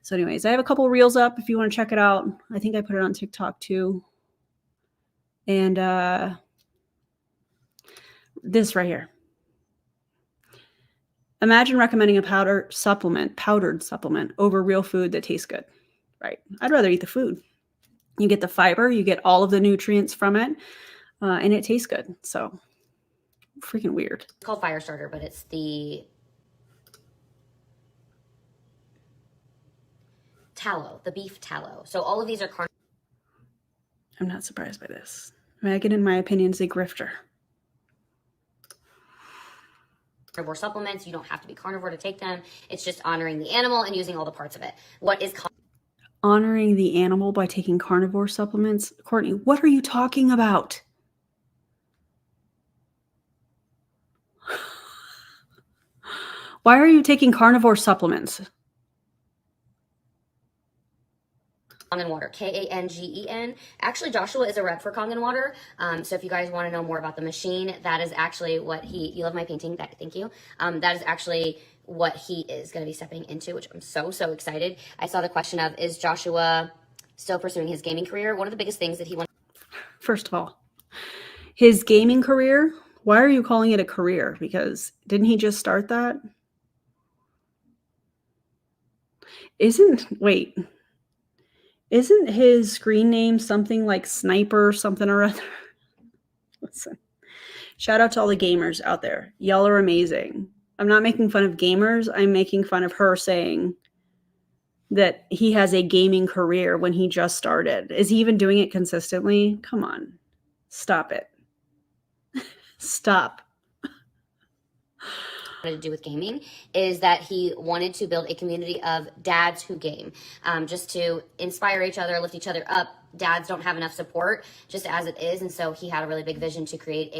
So anyways, I have a couple reels up if you want to check it out. I think I put it on TikTok too. And this right here. Imagine recommending a powdered supplement over real food that tastes good, right? I'd rather eat the food. You get the fiber, you get all of the nutrients from it, and it tastes good. So freaking weird. It's called Firestarter, but it's the tallow, the beef tallow. So all of these are I'm not surprised by this. Megan, in my opinion, is a grifter. carnivore supplements. You don't have to be carnivore to take them. It's just honoring the animal and using all the parts of it. What is honoring the animal by taking carnivore supplements? Courtney, what are you talking about? Why are you taking carnivore supplements? Kangen water, Kangen. Actually, Joshua is a rep for Kangen water. So if you guys want to know more about the machine, that is actually what you love my painting, thank you. That is actually what he is going to be stepping into, which I'm so excited. I saw the question of, is Joshua still pursuing his gaming career? One of the biggest things that he wants. First of all, his gaming career, why are you calling it a career? Because didn't he just start that? Isn't his screen name something like Sniper something or other? Listen, shout out to all the gamers out there. Y'all are amazing. I'm not making fun of gamers. I'm making fun of her saying that he has a gaming career when he just started. Is he even doing it consistently? Come on. Stop it. Stop. To do with gaming is that he wanted to build a community of dads who game, just to inspire each other, lift each other up. Dads don't have enough support just as it is, and so he had a really big vision to create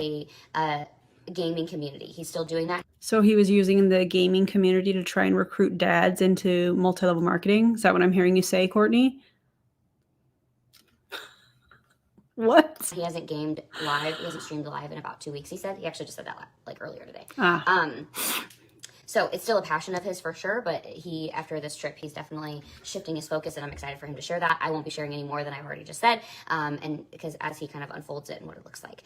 a gaming community. He's still doing that. So he was using the gaming community to try and recruit dads into multi-level marketing. Is that what I'm hearing you say, Courtney? What? He hasn't gamed live. He hasn't streamed live in about 2 weeks, he said. He actually just said that like earlier today. So it's still a passion of his for sure, but he, after this trip, he's definitely shifting his focus, and I'm excited for him to share that. I won't be sharing any more than I've already just said, and because as he kind of unfolds it and what it looks like.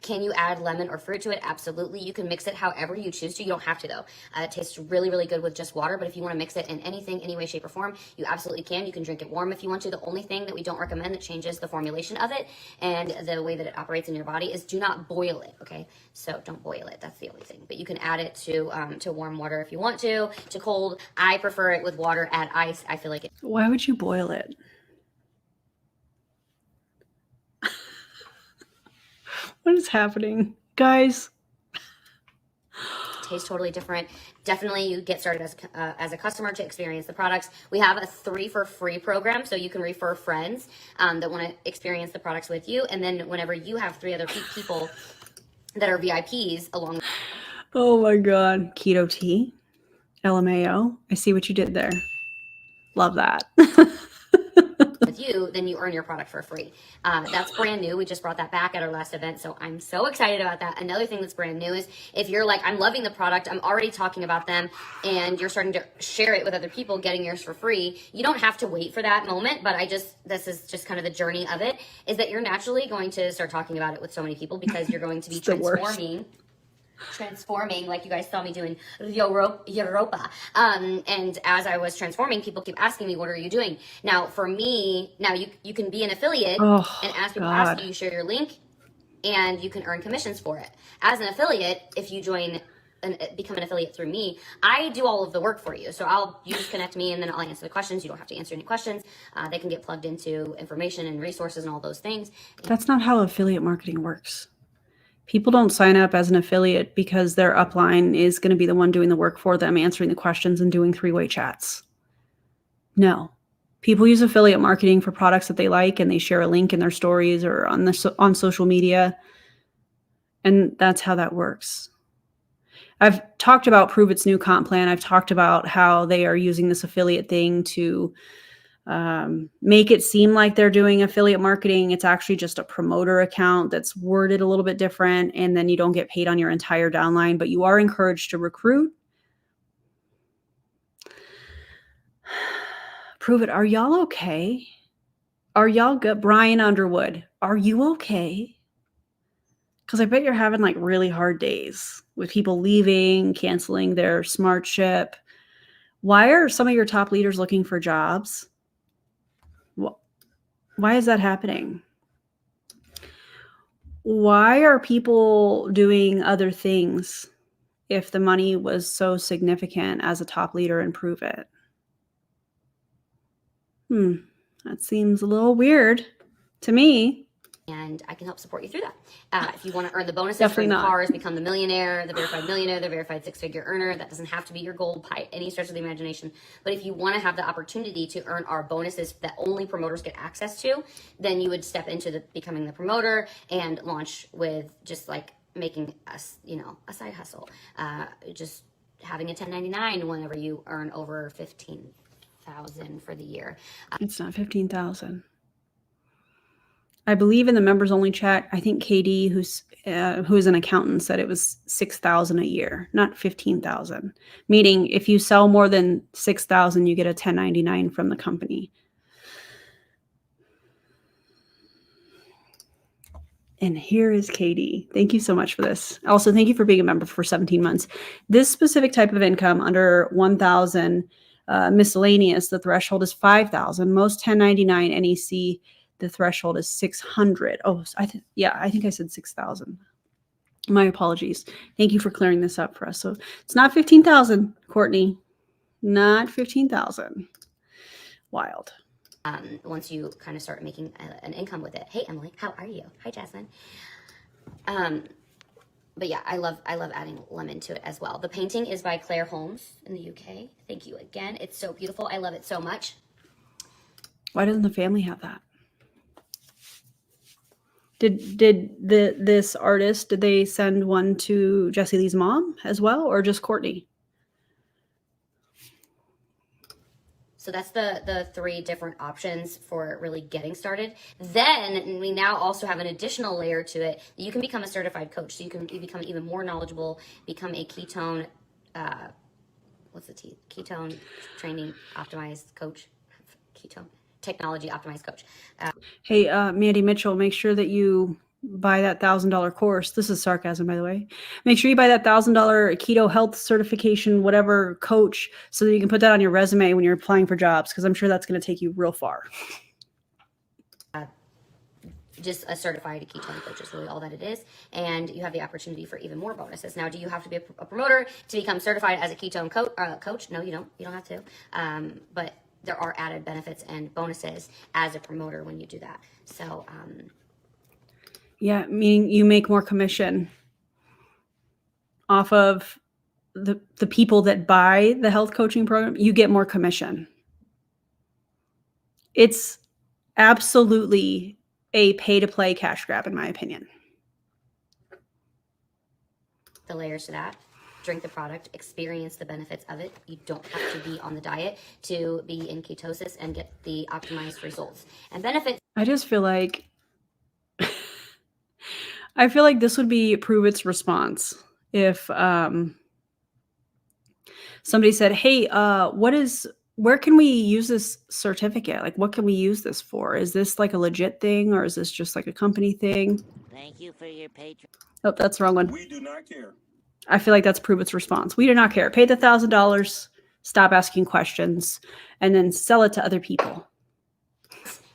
Can you add lemon or fruit to it? Absolutely. You can mix it however you choose to. You don't have to though. It tastes really, really good with just water, but if you want to mix it in anything, any way, shape, or form, you absolutely can. You can drink it warm if you want to. The only thing that we don't recommend that changes the formulation of it and the way that it operates in your body is do not boil it, okay? So don't boil it. That's the only thing. But you can add it to warm water if you want to cold. I prefer it with water, add ice. I feel like it. Why would you boil it? What is happening? Guys, tastes totally different. Definitely you get started as a customer to experience the products. We have a 3 for free program, so you can refer friends that want to experience the products with you. And then whenever you have 3 other people that are VIPs along. Oh my God. Keto tea, LMAO. I see what you did there. Love that. With you, then you earn your product for free. That's brand new. We just brought that back at our last event, so I'm so excited about that. Another thing that's brand new is if you're like, I'm loving the product, I'm already talking about them, and you're starting to share it with other people, getting yours for free, you don't have to wait for that moment, but this is just kind of the journey of it, is that you're naturally going to start talking about it with so many people because you're going to be transforming like you guys saw me doing Europa. And as I was transforming, people keep asking me, what are you doing? Now, for me, now you can be an affiliate and ask people ask you share your link and you can earn commissions for it. As an affiliate, if you join and become an affiliate through me, I do all of the work for you. So you just connect me and then I'll answer the questions. You don't have to answer any questions. They can get plugged into information and resources and all those things. That's not how affiliate marketing works. People don't sign up as an affiliate because their upline is going to be the one doing the work for them, answering the questions and doing 3-way chats. No. People use affiliate marketing for products that they like and they share a link in their stories or on social media. And that's how that works. I've talked about Provit's new comp plan. I've talked about how they are using this affiliate thing to make it seem like they're doing affiliate marketing. It's actually just a promoter account that's worded a little bit different, and then you don't get paid on your entire downline, but you are encouraged to recruit. Provit, are y'all okay? Are y'all good? Brian Underwood, are you okay? Because I bet you're having like really hard days with people leaving, canceling their smart ship. Why are some of your top leaders looking for jobs? Why is that happening? Why are people doing other things if the money was so significant as a top leader in Provit? That seems a little weird to me. And I can help support you through that. If you want to earn the bonuses from the cars, become the millionaire, the verified millionaire, the verified 6-figure earner, that doesn't have to be your goal by any stretch of the imagination. But if you want to have the opportunity to earn our bonuses that only promoters get access to, then you would step into becoming the promoter and launch with just like making us, a side hustle. Just having a 1099 whenever you earn over 15,000 for the year. It's not 15,000. I believe in the members only chat, I think KD, who is an accountant, said it was 6,000 a year, not 15,000. Meaning if you sell more than 6,000, you get a 1099 from the company. And here is KD. Thank you so much for this. Also, thank you for being a member for 17 months. This specific type of income under 1,000 miscellaneous, the threshold is 5,000. Most 1099 NEC, the threshold is 600. Oh, I think I said 6,000. My apologies. Thank you for clearing this up for us. So it's not 15,000, Courtney. Not 15,000. Wild. Once you kind of start making an income with it. Hey, Emily, how are you? Hi, Jasmine. But yeah, I love adding lemon to it as well. The painting is by Claire Holmes in the UK. Thank you again. It's so beautiful. I love it so much. Why doesn't the family have that? Did this artist, did they send one to Jessie Lee's mom as well, or just Courtney? So that's the 3 different options for really getting started. Then we now also have an additional layer to it. You can become a certified coach. So you can become even more knowledgeable, become a ketone, ketone training optimized coach, ketone technology optimized coach. Hey, Mandy Mitchell, make sure that you buy that $1,000 course. This is sarcasm, by the way. Make sure you buy that $1,000 keto health certification, whatever coach, so that you can put that on your resume when you're applying for jobs, because I'm sure that's going to take you real far. Just a certified ketone coach is really all that it is, and you have the opportunity for even more bonuses. Now, do you have to be a promoter to become certified as a ketone coach? No, you don't. You don't have to. But there are added benefits and bonuses as a promoter when you do that. So, yeah, meaning you make more commission off of the people that buy the health coaching program. You get more commission. It's absolutely a pay-to-play cash grab, in my opinion. the layers to that. Drink the product, experience the benefits of it. You don't have to be on the diet to be in ketosis and get the optimized results. And benefits. I just feel like this would be Provit's response if somebody said, "Hey, where can we use this certificate? Like, what can we use this for? Is this like a legit thing, or is this just like a company thing?" Thank you for your patron. Oh, that's the wrong one. We do not care. I feel like that's Provit's response. We do not care. Pay the $1,000, stop asking questions, and then sell it to other people.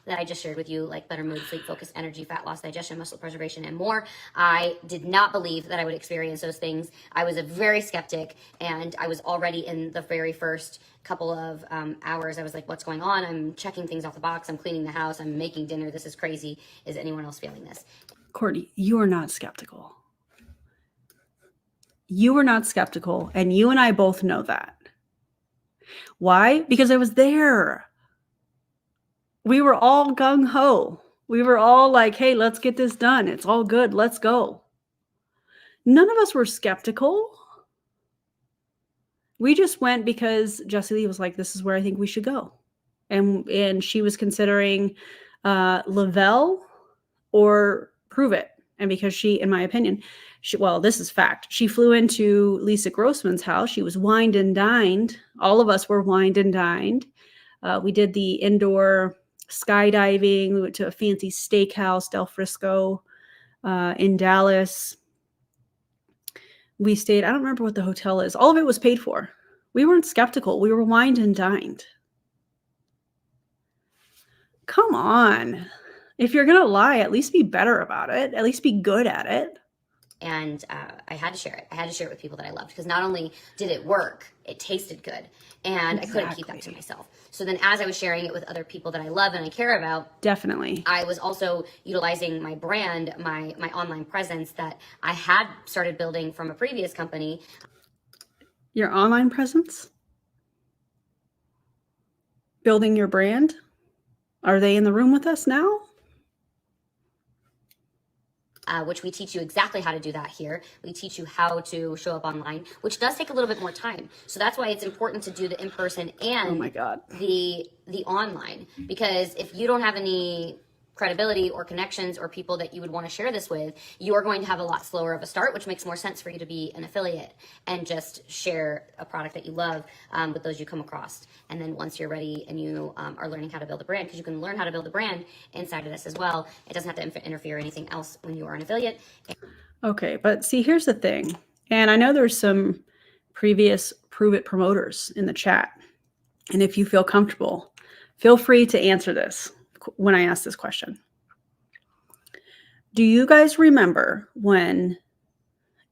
That I just shared with you, like better mood, sleep, focus, energy, fat loss, digestion, muscle preservation, and more. I did not believe that I would experience those things. I was a very skeptic, and I was already in the very first couple of hours. I was like, what's going on? I'm checking things off the box. I'm cleaning the house. I'm making dinner. This is crazy. Is anyone else feeling this? Courtney, you are not skeptical. You were not skeptical, and you and I both know that. Why? Because I was there. We were all gung-ho. We were all like, hey, let's get this done. It's all good. Let's go. None of us were skeptical. We just went because Jessie Lee was like, this is where I think we should go. And she was considering Lavelle or Provit. And because she, in my opinion, well, this is fact. She flew into Lisa Grossman's house. She was wined and dined. All of us were wined and dined. We did the indoor skydiving. We went to a fancy steakhouse, Del Frisco, in Dallas. We stayed, I don't remember what the hotel is. All of it was paid for. We weren't skeptical. We were wined and dined. Come on. If you're going to lie, at least be better about it. At least be good at it. And I had to share it. I had to share it with people that I loved, because not only did it work, it tasted good, and I couldn't keep that to myself. So then as I was sharing it with other people that I love and I care about, definitely, I was also utilizing my brand, my online presence that I had started building from a previous company. Your online presence? Building your brand? Are they in the room with us now? Which we teach you exactly how to do that here. We teach you how to show up online, which does take a little bit more time. So that's why it's important to do the in-person and oh my God, the online. Because if you don't have any credibility or connections or people that you would want to share this with, you are going to have a lot slower of a start, which makes more sense for you to be an affiliate and just share a product that you love with those you come across. And then once you're ready and you are learning how to build a brand, because you can learn how to build a brand inside of this as well. It doesn't have to interfere anything else when you are an affiliate. Okay, but see, here's the thing. And I know there's some previous Provit promoters in the chat. And if you feel comfortable, feel free to answer this when I ask this question. Do you guys remember when,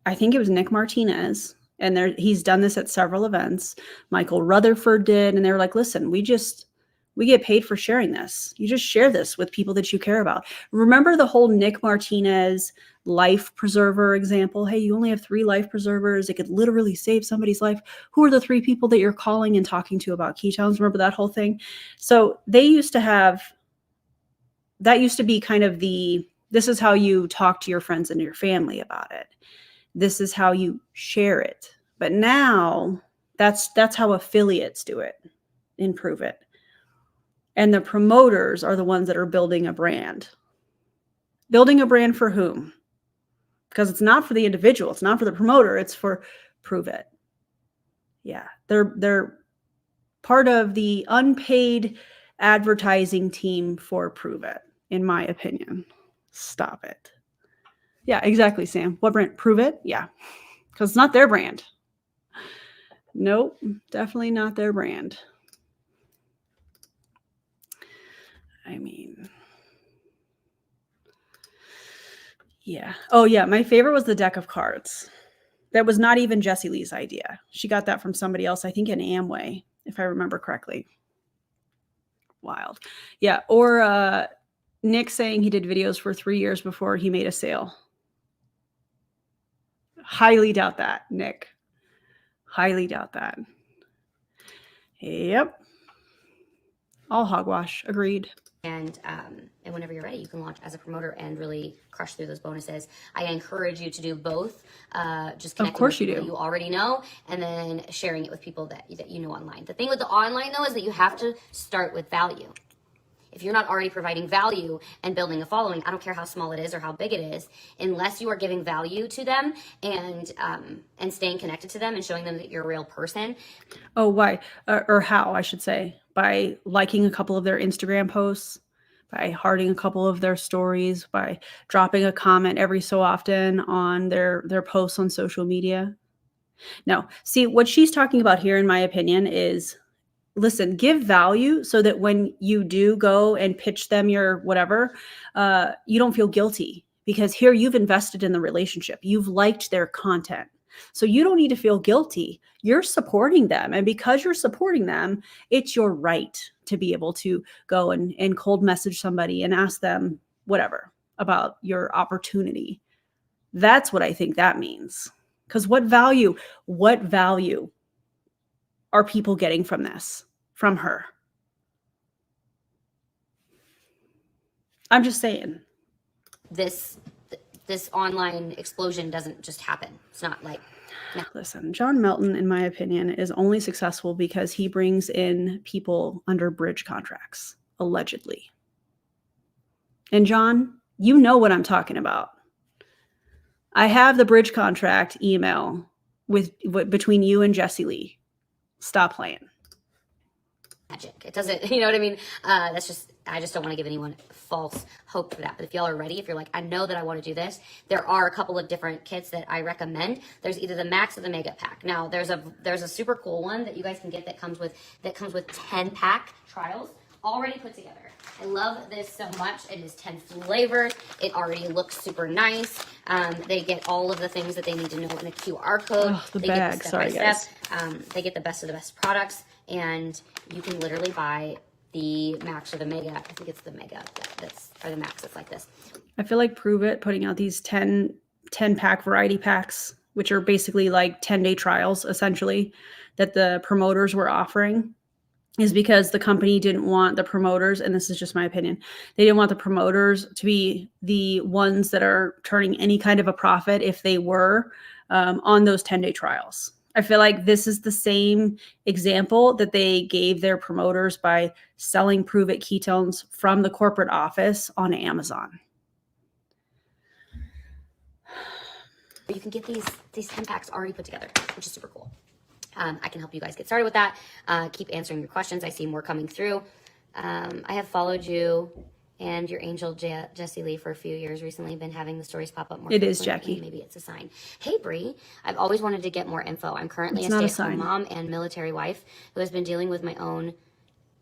I think it was Nick Martinez, and he's done this at several events, Michael Rutherford did, and they were like, listen, we get paid for sharing this. You just share this with people that you care about. Remember the whole Nick Martinez life preserver example? Hey, you only have 3 life preservers. It could literally save somebody's life. Who are the 3 people that you're calling and talking to about ketones? Remember that whole thing? So they used to have, that used to be kind of this is how you talk to your friends and your family about it. This is how you share it. But now that's how affiliates do it in Provit. And the promoters are the ones that are building a brand. Building a brand for whom? Because it's not for the individual. It's not for the promoter. It's for Provit. Yeah, they're part of the unpaid advertising team for Provit, in my opinion. Stop it. Yeah, exactly, Sam. What brand? Provit? Yeah, because it's not their brand. Nope, definitely not their brand. I mean, yeah. Oh, yeah. My favorite was the deck of cards. That was not even Jessie Lee's idea. She got that from somebody else, I think in Amway, if I remember correctly. Wild. Yeah. Or Nick saying he did videos for 3 years before he made a sale. Highly doubt that, Nick. Highly doubt that. Yep. All hogwash. Agreed. And whenever you're ready, you can launch as a promoter and really crush through those bonuses. I encourage you to do both. Just connecting Of course with you people do. that you already know, and then sharing it with people that you know online. The thing with the online though is that you have to start with value. If you're not already providing value and building a following, I don't care how small it is or how big it is, unless you are giving value to them and staying connected to them and showing them that you're a real person. Oh, why? Or how, I should say. By liking a couple of their Instagram posts, by hearting a couple of their stories, by dropping a comment every so often on their posts on social media. No. See, what she's talking about here, in my opinion, is listen, give value so that when you do go and pitch them your whatever, you don't feel guilty because here you've invested in the relationship. You've liked their content. So you don't need to feel guilty. You're supporting them. And because you're supporting them, it's your right to be able to go and cold message somebody and ask them whatever about your opportunity. That's what I think that means. Because what value are people getting from this, from her? I'm just saying. This online explosion doesn't just happen. It's not like, no. Listen, John Melton, in my opinion, is only successful because he brings in people under bridge contracts, allegedly. And John, you know what I'm talking about. I have the bridge contract email between you and Jessie Lee. Stop playing. Magic. It doesn't, you know what I mean? I just don't want to give anyone false hope for that. But if y'all are ready, if you're like, I know that I want to do this, there are a couple of different kits that I recommend. There's either the max or the mega pack. Now there's a super cool one that you guys can get that comes with 10 pack trials already put together. I love this so much. It is 10 flavors. It already looks super nice. They get all of the things that they need to know in a QR code. Oh, the they bag. Get the Sorry, step by guys. step. They get the best of the best products, and you can literally buy the max or the mega. I think it's the mega or the max that's like this. I feel like Provit putting out these 10 pack variety packs, which are basically like 10-day trials, essentially, that the promoters were offering, is because the company didn't want the promoters, and this is just my opinion, they didn't want the promoters to be the ones that are turning any kind of a profit if they were on those 10-day trials. I feel like this is the same example that they gave their promoters by selling Provit ketones from the corporate office on Amazon. You can get these 10 packs already put together, which is super cool. I can help you guys get started with that. Keep answering your questions. I see more coming through. I have followed you and your angel Jessie Lee for a few years recently. Been having the stories pop up more. It is, frequently. Jackie. Maybe it's a sign. Hey, Bree. I've always wanted to get more info. I'm currently It's a not a stay-at-home sign. mom and military wife who has been dealing with my own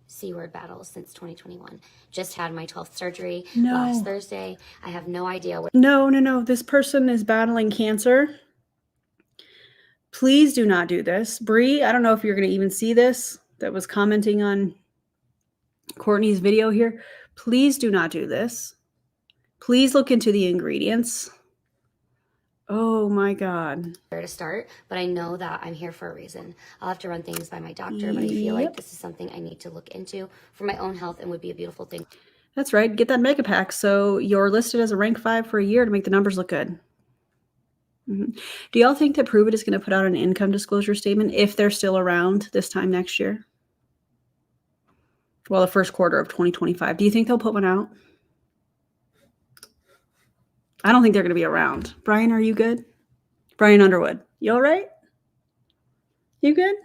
C-word battles since 2021. Just had my 12th surgery last Thursday. I have no idea what. No. This person is battling cancer. Please do not do this. Bree, I don't know if you're going to even see this, that was commenting on Courtney's video here. Please do not do this. Please look into the ingredients. Oh my God. Where to start, but I know that I'm here for a reason. I'll have to run things by my doctor, but I feel like this is something I need to look into for my own health and would be a beautiful thing. That's right. Get that mega pack so you're listed as a rank 5 for a year to make the numbers look good. Do y'all think that Provit is going to put out an income disclosure statement if they're still around this time next year? Well, the first quarter of 2025. Do you think they'll put one out? I don't think they're going to be around. Brian, are you good? Brian Underwood, you all right? You good?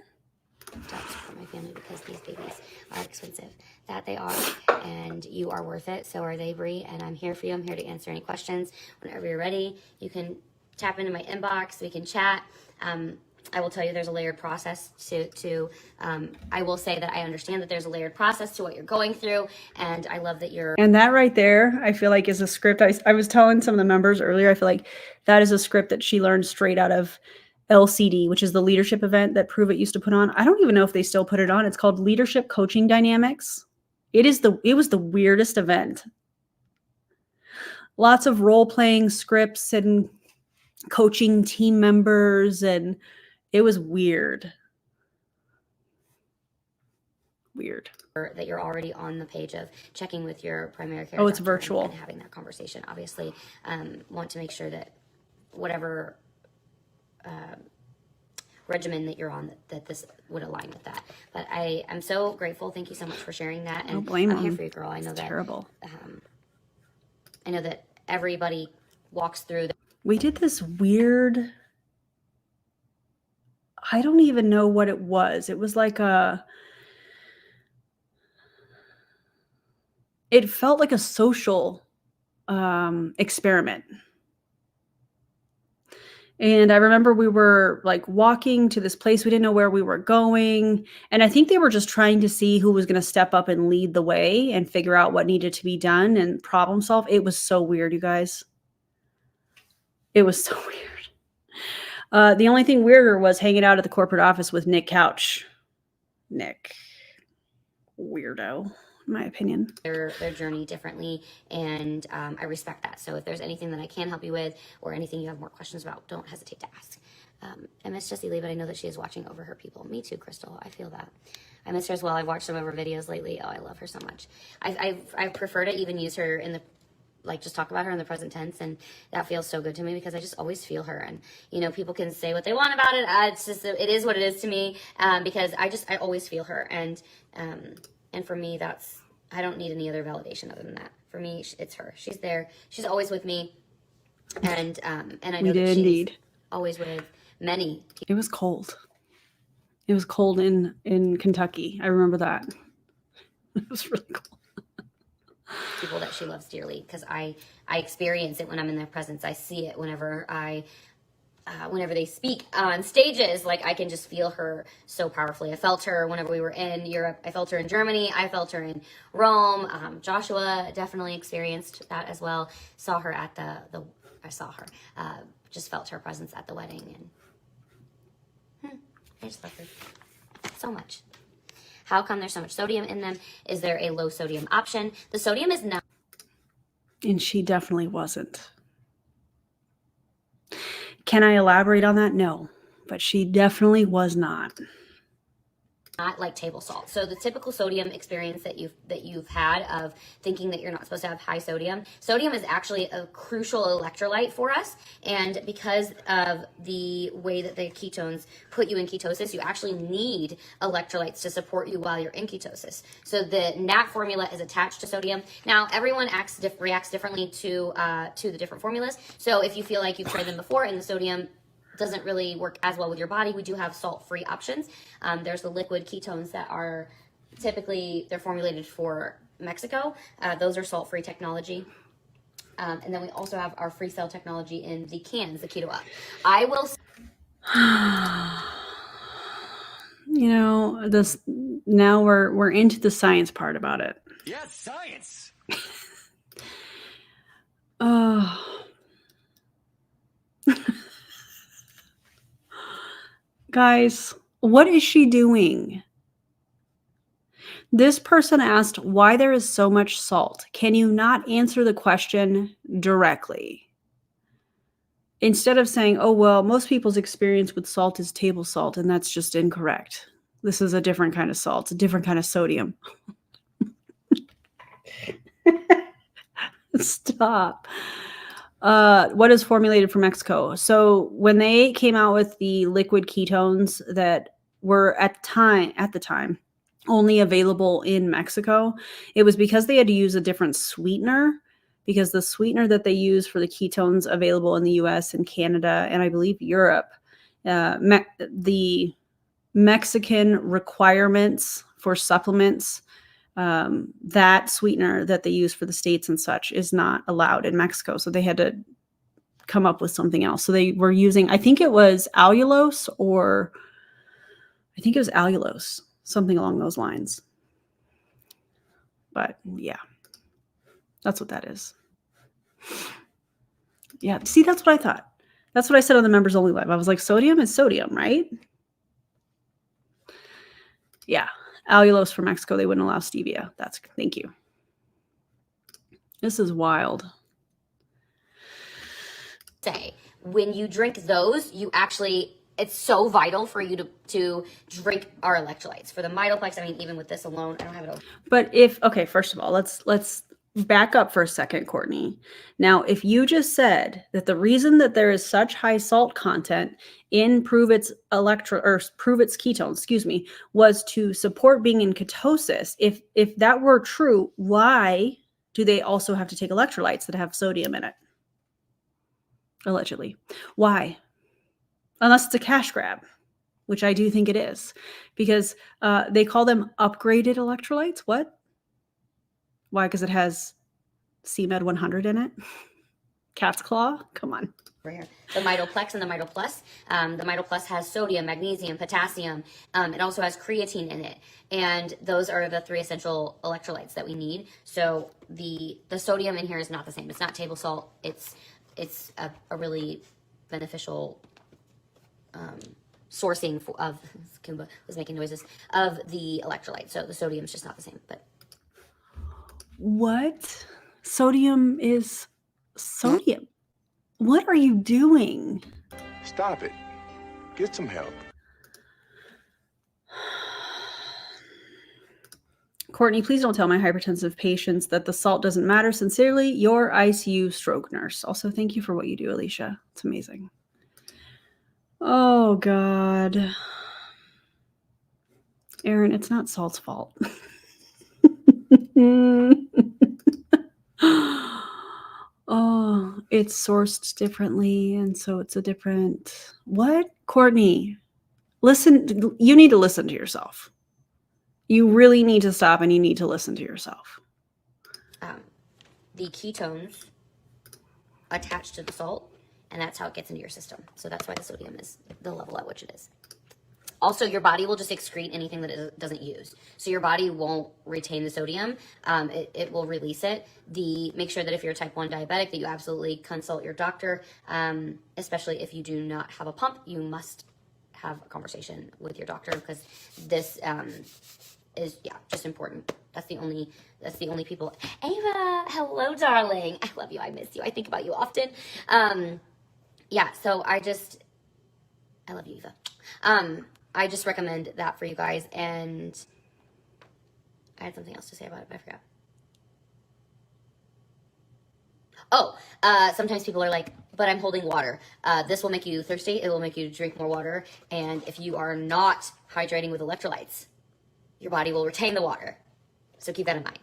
Jobs for my family because these babies are expensive. that they are, and you are worth it. So are they, Bree, and I'm here for you. I'm here to answer any questions whenever you're ready. You can tap into my inbox. We can chat. I will tell you there's a layered process I will say that I understand that there's a layered process to what you're going through, and I love that you're. And that right there, I feel like is a script. I was telling some of the members earlier, I feel like that is a script that she learned straight out of LCD, which is the leadership event that Provit used to put on. I don't even know if they still put it on. It's called Leadership Coaching Dynamics. It was the weirdest event. Lots of role-playing scripts and coaching team members, and it was weird. That you're already on the page of checking with your primary care. Oh, it's doctor virtual. and having that conversation. Obviously, want to make sure that whatever regimen that you're on, that this would align with that. But I am so grateful. Thank you so much for sharing that. And Don't blame I'm here them. for you, girl. I know It's that terrible. I know that everybody walks through. We did this weird. I don't even know what it was. It was like it felt like a social experiment. And I remember we were like walking to this place. We didn't know where we were going. And I think they were just trying to see who was going to step up and lead the way and figure out what needed to be done and problem solve. It was so weird, you guys. It was so weird. The only thing weirder was hanging out at the corporate office with Nick Couch. Nick. Weirdo, in my opinion. Their journey differently, and I respect that. So if there's anything that I can help you with or anything you have more questions about, don't hesitate to ask. I miss Jessie Lee, but I know that she is watching over her people. Me too, Crystal. I feel that. I miss her as well. I've watched some of her videos lately. Oh, I love her so much. I prefer to even use her in the, like, just talk about her in the present tense, and that feels so good to me because I just always feel her. And you know, people can say what they want about it. It's just, it is what it is to me, because I always feel her, and for me, I don't need any other validation other than that. For me, it's her. She's there. She's always with me, and I know that she's indeed always with many. It was cold. It was cold in Kentucky. I remember that. It was really cold. People that she loves dearly, because I experience it when I'm in their presence. I see it whenever whenever they speak on stages. Like, I can just feel her so powerfully. I felt her whenever we were in Europe. I felt her in Germany. I felt her in Rome. Joshua definitely experienced that as well. Saw her at just felt her presence at the wedding, and I just love her so much. How come there's so much sodium in them? Is there a low sodium option? The sodium is not. And she definitely wasn't. Can I elaborate on that? No, but she definitely was not. Not like table salt. So the typical sodium experience that you've had of thinking that you're not supposed to have high sodium. Sodium is actually a crucial electrolyte for us, and because of the way that the ketones put you in ketosis, you actually need electrolytes to support you while you're in ketosis. So the NAT formula is attached to sodium. Now everyone reacts differently to the different formulas. So if you feel like you've tried them before and the sodium doesn't really work as well with your body, we do have salt-free options. There's the liquid ketones that are typically, they're formulated for Mexico. Those are salt-free technology. And then we also have our free cell technology in the cans, the Keto Up. I will. You know, this now we're into the science part about it. Yes, science. Guys, what is she doing? This person asked why there is so much salt. Can you not answer the question directly? Instead of saying, oh, well, most people's experience with salt is table salt, and that's just incorrect. This is a different kind of salt, a different kind of sodium. Stop. What is formulated for Mexico? So when they came out with the liquid ketones that were at the time only available in Mexico, it was because they had to use a different sweetener, because the sweetener that they use for the ketones available in the US and Canada and I believe Europe, the Mexican requirements for supplements that sweetener that they use for the States and such is not allowed in Mexico. So they had to come up with something else. So they were using, I think it was allulose, something along those lines. But yeah, that's what that is. Yeah, see, that's what I thought. That's what I said on the members only live. I was like, sodium is sodium, right? Yeah, allulose for Mexico. They wouldn't allow stevia. Thank you. This is wild. Say, when you drink those, it's so vital for you to drink our electrolytes. For the Mitoplex, I mean, even with this alone, I don't have it over. But first of all, let's back up for a second, Courtney. Now, if you just said that the reason that there is such high salt content in Provit's ketones, was to support being in ketosis. If that were true, why do they also have to take electrolytes that have sodium in it? Allegedly. Why? Unless it's a cash grab, which I do think it is, because they call them upgraded electrolytes. What? Why? Because it has CMed 100 in it? Cat's claw? Come on. Here. The Mitoplex and the Mitoplus. The Mitoplus has sodium, magnesium, potassium. It also has creatine in it. And those are the 3 essential electrolytes that we need. So the sodium in here is not the same. It's not table salt. It's a really beneficial sourcing of Kumba was making noises of the electrolyte. So the sodium is just not the same. But what? Sodium is sodium. What are you doing? Stop it. Get some help. Courtney, please don't tell my hypertensive patients that the salt doesn't matter. Sincerely, your ICU stroke nurse. Also, thank you for what you do, Alicia. It's amazing. Oh, God. Aaron, it's not salt's fault. Oh, it's sourced differently, and so it's a different... What? Courtney, listen. You need to listen to yourself. You really need to stop, and you need to listen to yourself. The ketones attach to the salt, and that's how it gets into your system. So that's why the sodium is the level at which it is. Also, your body will just excrete anything that it doesn't use. So your body won't retain the sodium. It will release it. Make sure that if you're a type 1 diabetic, that you absolutely consult your doctor, especially if you do not have a pump. You must have a conversation with your doctor, because this is just important. That's the only people. Ava, hello, darling. I love you. I miss you. I think about you often. So I love you, Eva. I just recommend that for you guys. And I had something else to say about it, but I forgot. Sometimes people are like, but I'm holding water. This will make you thirsty. It will make you drink more water. And if you are not hydrating with electrolytes, your body will retain the water. So keep that in mind.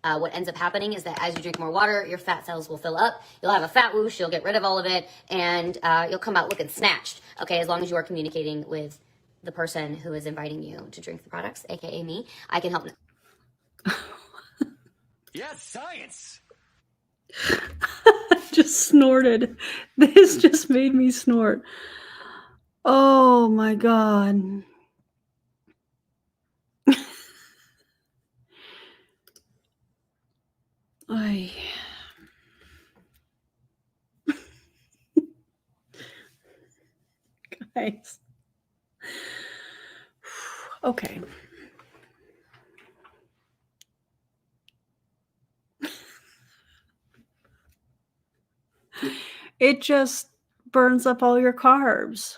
What ends up happening is that as you drink more water, your fat cells will fill up. You'll have a fat whoosh. You'll get rid of all of it. And you'll come out looking snatched. Okay, as long as you are communicating with the person who is inviting you to drink the products, aka me, I can help. Yes, science. I just snorted. This just made me snort. Oh my God. Guys. Okay. It just burns up all your carbs.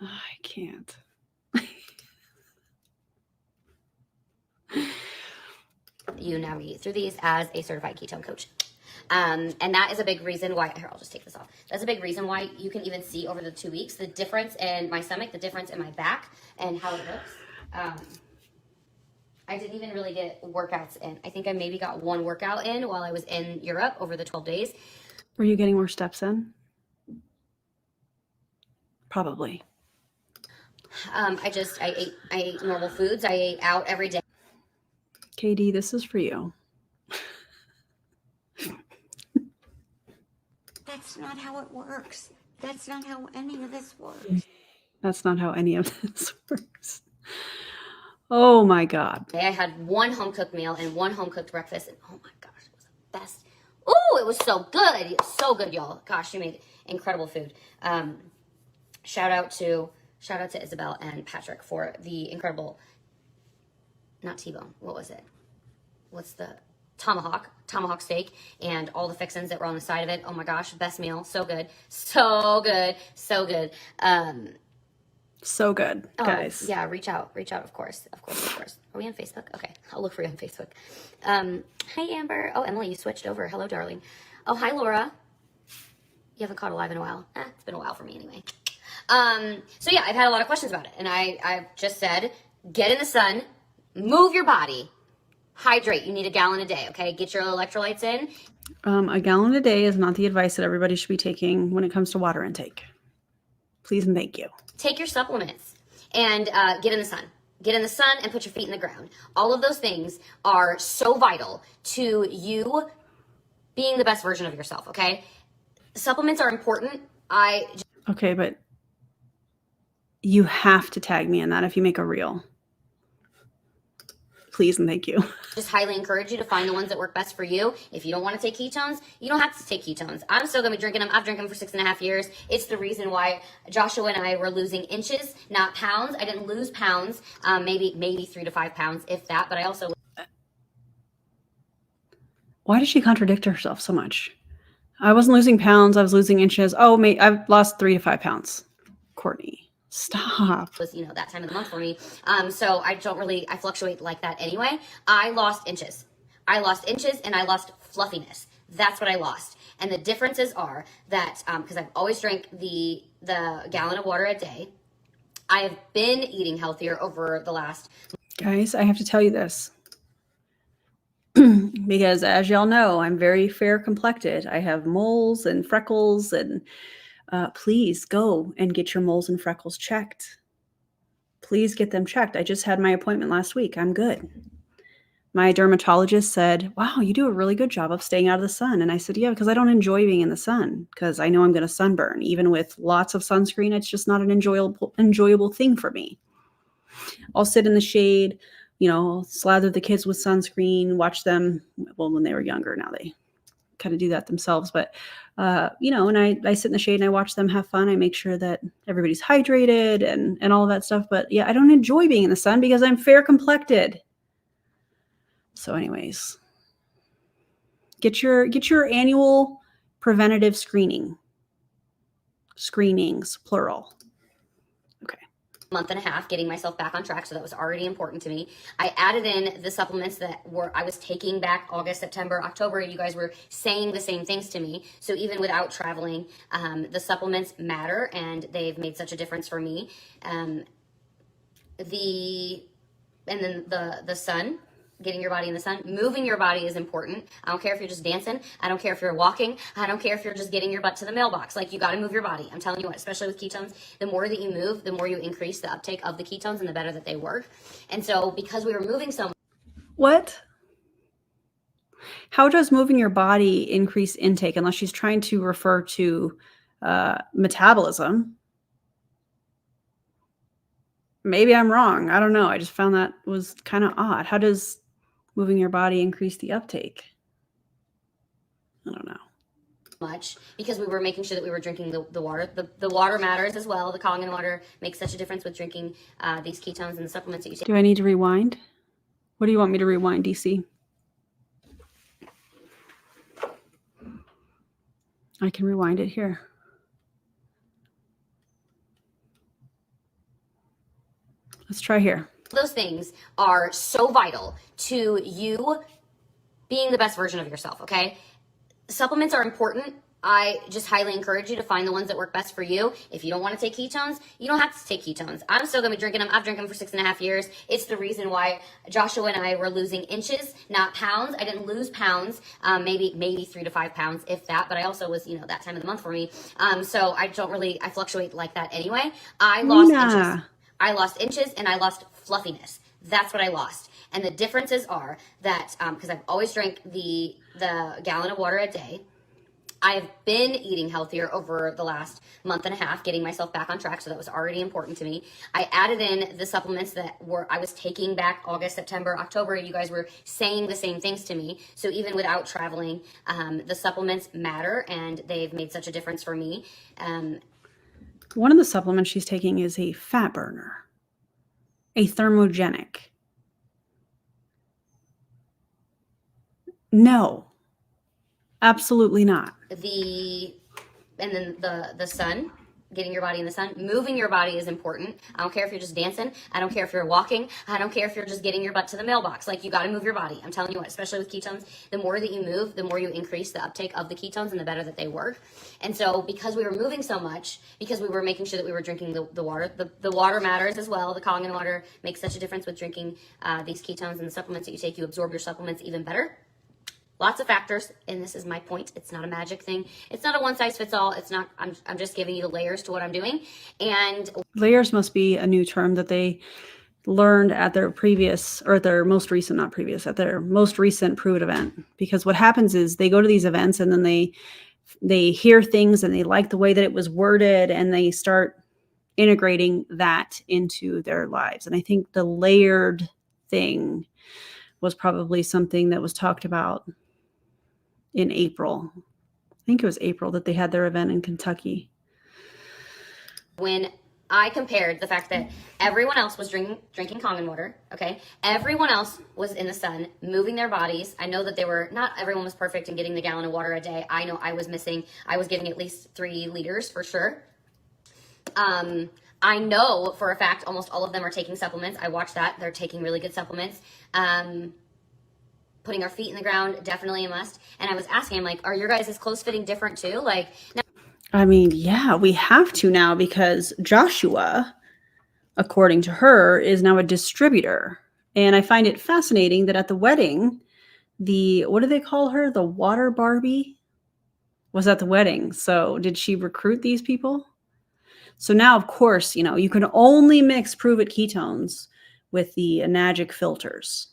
I can't. You navigate through these as a certified ketone coach. And that is a big reason why, here, I'll just take this off. That's a big reason why you can even see over the 2 weeks, the difference in my stomach, the difference in my back, and how it looks. I didn't even really get workouts in. I think I maybe got 1 workout in while I was in Europe over the 12 days. Were you getting more steps in? Probably. I ate normal foods. I ate out every day. KD, this is for you. That's not how it works. That's not how any of this works. That's not how any of this works. Oh my God. I had one home cooked meal and one home cooked breakfast, and oh my gosh, it was the best. Oh, it was so good. So good, y'all. Gosh, you made incredible food. Shout out to Isabel and Patrick for the incredible, not T-bone, what was it? What's the tomahawk steak and all the fixins that were on the side of it. Oh my gosh, best meal. So good. So good. So good. So good, guys. Yeah, reach out, of course. Are we on Facebook? Okay, I'll look for you on Facebook. Hi, Amber. Oh, Emily, you switched over. Hello, darling. Oh, hi, Laura. You haven't caught a live in a while. It's been a while for me anyway. So yeah, I've had a lot of questions about it, and I've just said, get in the sun, move your body, hydrate. You need 1 gallon a day, okay? Get your electrolytes in. 1 gallon a day is not the advice that everybody should be taking when it comes to water intake. Please and thank you. Take your supplements and get in the sun. Get in the sun and put your feet in the ground. All of those things are so vital to you being the best version of yourself, okay? Supplements are important. Okay, but you have to tag me in that if you make a reel. Please and thank you. Just highly encourage you to find the ones that work best for you. If you don't want to take ketones, you don't have to take ketones. I'm still going to be drinking them. I've drank them for 6.5 years. It's the reason why Joshua and I were losing inches, not pounds. I didn't lose pounds, maybe 3 to 5 pounds, if that. But I also... Why does she contradict herself so much? I wasn't losing pounds. I was losing inches. Oh, I've lost 3 to 5 pounds. Courtney. Stop. Was, that time of the month for me. So I fluctuate like that anyway. I lost inches and I lost fluffiness. That's what I lost. And the differences are that, because I've always drank the gallon of water a day, I have been eating healthier over the last... Guys, I have to tell you this. Because as y'all know, I'm very fair complected. I have moles and freckles and... please go and get your moles and freckles checked. Please get them checked. I just had my appointment last week. I'm good. My dermatologist said, wow, you do a really good job of staying out of the sun. And I said, yeah, because I don't enjoy being in the sun because I know I'm going to sunburn. Even with lots of sunscreen, it's just not an enjoyable thing for me. I'll sit in the shade, slather the kids with sunscreen, watch them. Well, when they were younger, now they kind of do that themselves. But, and I sit in the shade and I watch them have fun. I make sure that everybody's hydrated and all of that stuff. But yeah, I don't enjoy being in the sun because I'm fair complected. So anyways, get your annual preventative screenings, plural. Okay. Month and a half getting myself back on track, so that was already important to me. I added in the supplements that I was taking back August, September, October. You guys were saying the same things to me, so even without traveling, the supplements matter, and they've made such a difference for me. The sun, getting your body in the sun, moving your body is important. I don't care if you're just dancing. I don't care if you're walking. I don't care if you're just getting your butt to the mailbox. Like, you got to move your body. I'm telling you what, especially with ketones, the more that you move, the more you increase the uptake of the ketones and the better that they work. And so because we were moving so much. What? How does moving your body increase intake unless she's trying to refer to metabolism? Maybe I'm wrong. I don't know. I just found that was kind of odd. How does moving your body increase the uptake? I don't know. Much because we were making sure that we were drinking the water. The water matters as well. The Kangen water makes such a difference with drinking these ketones and the supplements that you take. Do I need to rewind? What do you want me to rewind, DC? I can rewind it here. Let's try here. Those things are so vital to you being the best version of yourself, okay? Supplements are important. I just highly encourage you to find the ones that work best for you. If you don't want to take ketones, you don't have to take ketones. I'm still going to be drinking them. I've drank them for 6.5 years. It's the reason why Joshua and I were losing inches, not pounds. I didn't lose pounds, maybe 3 to 5 pounds, if that. But I also was, that time of the month for me. So I fluctuate like that anyway. I lost inches and I lost fluffiness. That's what I lost. And the differences are that, because I've always drank the gallon of water a day, I've been eating healthier over the last month and a half, getting myself back on track. So that was already important to me. I added in the supplements that I was taking back August, September, October. You guys were saying the same things to me. So even without traveling, the supplements matter, and they've made such a difference for me. One of the supplements she's taking is a fat burner, a thermogenic. No, absolutely not. And then the sun, getting your body in the sun, moving your body is important. I don't care if you're just dancing. I don't care if you're walking. I don't care if you're just getting your butt to the mailbox. Like, you got to move your body. I'm telling you what, especially with ketones, the more that you move, the more you increase the uptake of the ketones and the better that they work. And so because we were moving so much, because we were making sure that we were drinking the water, the water matters as well. The Kangen water makes such a difference with drinking these ketones, and the supplements that you take, you absorb your supplements even better. Lots of factors, and this is my point. It's not a magic thing. It's not a one size fits all. It's not. I'm just giving you the layers to what I'm doing. And layers must be a new term that they learned at their previous, or at their most recent, not previous, at their most recent Provit event. Because what happens is they go to these events and then they hear things and they like the way that it was worded, and they start integrating that into their lives. And I think the layered thing was probably something that was talked about in April. I think it was April that they had their event in Kentucky. when I compared the fact that everyone else was drinking Kangen water, okay? Everyone else was in the sun, moving their bodies. I know that not everyone was perfect in getting the gallon of water a day. I know I was getting at least 3 liters for sure. I know for a fact almost all of them are taking supplements. I watched that. They're taking really good supplements. Putting our feet in the ground, definitely a must. And I was asking him, like, are your guys' clothes fitting different too? Like, now, I mean, yeah, we have to now, because Joshua, according to her, is now a distributor. And I find it fascinating that at the wedding, what do they call her? The water Barbie was at the wedding. So did she recruit these people? So now, of course, you can only mix Provit ketones with the enagic filters.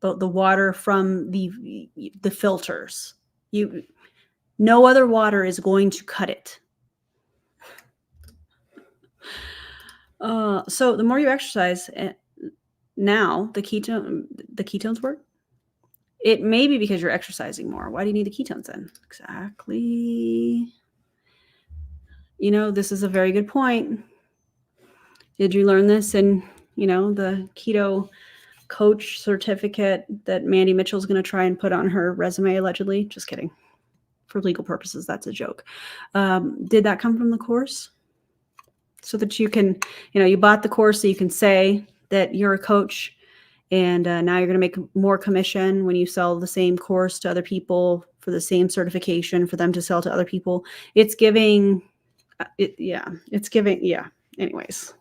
The water from the filters. No other water is going to cut it. So the more you exercise, now the ketones work. It may be because you're exercising more. Why do you need the ketones then? Exactly. This is a very good point. Did you learn this in, the keto coach certificate that Mandy Mitchell is going to try and put on her resume, allegedly? Just kidding. For legal purposes, that's a joke. Did that come from the course? So that you can, you bought the course so you can say that you're a coach, and now you're going to make more commission when you sell the same course to other people for the same certification for them to sell to other people. It's giving, anyways.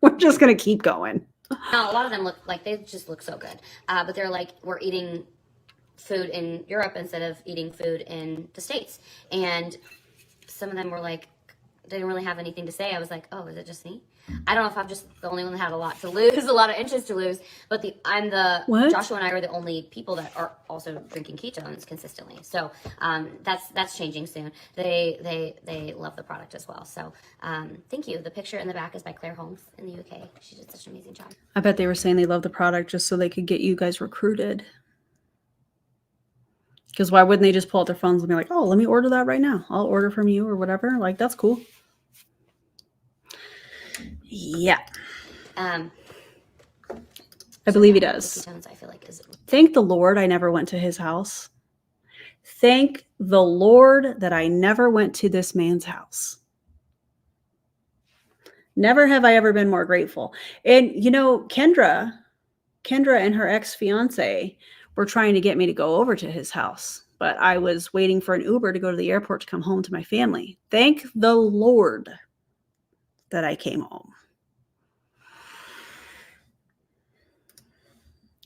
We're just going to keep going. now a lot of them they just look so good. But they're like, we're eating food in Europe instead of eating food in the States. And some of them were like, they didn't really have anything to say. I was like, oh, is it just me? I don't know if I'm just the only one that had a lot to lose, a lot of inches to lose. But What? Joshua and I are the only people that are also drinking ketones consistently. So that's changing soon. They love the product as well. So thank you. The picture in the back is by Claire Holmes in the UK. She did such an amazing job. I bet they were saying they love the product just so they could get you guys recruited. Because why wouldn't they just pull out their phones and be like, oh, let me order that right now. I'll order from you or whatever. Like, that's cool. Yeah. I believe he does. Ketones, I feel like is Thank the Lord I never went to his house. Thank the Lord that I never went to this man's house. Never have I ever been more grateful. And, Kendra and her ex-fiance were trying to get me to go over to his house, but I was waiting for an Uber to go to the airport to come home to my family. Thank the Lord that I came home.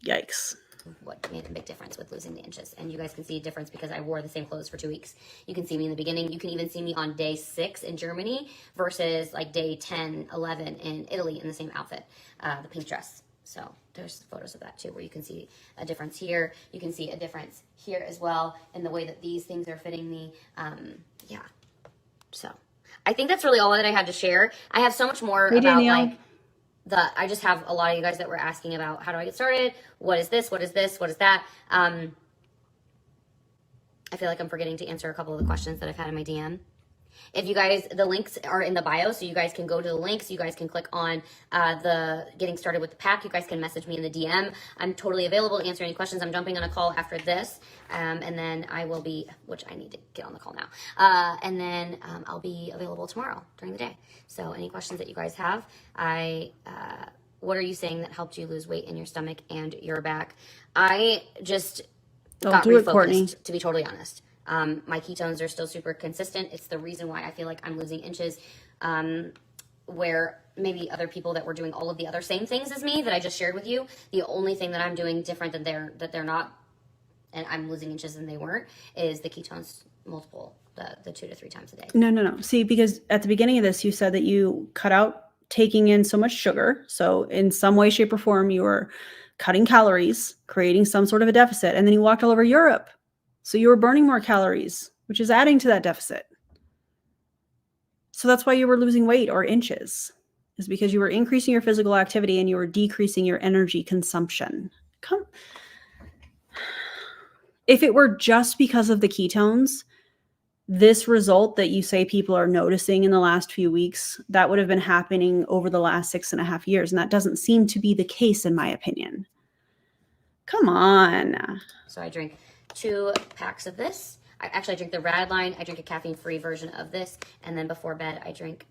Yikes. what made a big difference with losing the inches. And you guys can see a difference because I wore the same clothes for 2 weeks. You can see me in the beginning. You can even see me on day 6 in Germany versus like day 10, 11 in Italy in the same outfit, the pink dress. So there's photos of that too, where you can see a difference here. You can see a difference here as well in the way that these things are fitting me. Yeah. So I think that's really all that I had to share. I have so much more Hey, about Danielle. I just have a lot of you guys that were asking about how do I get started? What is this? What is this? What is that? I feel like I'm forgetting to answer a couple of the questions that I've had in my DM. If you guys, the links are in the bio, so you guys can go to the links. You guys can click on the getting started with the pack. You guys can message me in the DM. I'm totally available to answer any questions. I'm jumping on a call after this, and then I will be, which I need to get on the call now, and then I'll be available tomorrow during the day. So any questions that you guys have, what are you saying that helped you lose weight in your stomach and your back? I just got do it, Courtney. refocused, to be totally honest. My ketones are still super consistent. It's the reason why I feel like I'm losing inches, where maybe other people that were doing all of the other same things as me that I just shared with you, the only thing that I'm doing different than they're not, and I'm losing inches and they weren't, is the ketones multiple, the 2 to 3 times a day. No. See, because at the beginning of this, you said that you cut out taking in so much sugar. So in some way, shape, or form, you were cutting calories, creating some sort of a deficit, and then you walked all over Europe. So you were burning more calories, which is adding to that deficit. So that's why you were losing weight or inches, is because you were increasing your physical activity and you were decreasing your energy consumption. If it were just because of the ketones, this result that you say people are noticing in the last few weeks, that would have been happening over the last 6.5 years. And that doesn't seem to be the case, in my opinion. Come on. So I drink 2 packs of this. I drink the Rad line. I drink a caffeine-free version of this. And then before bed, I drink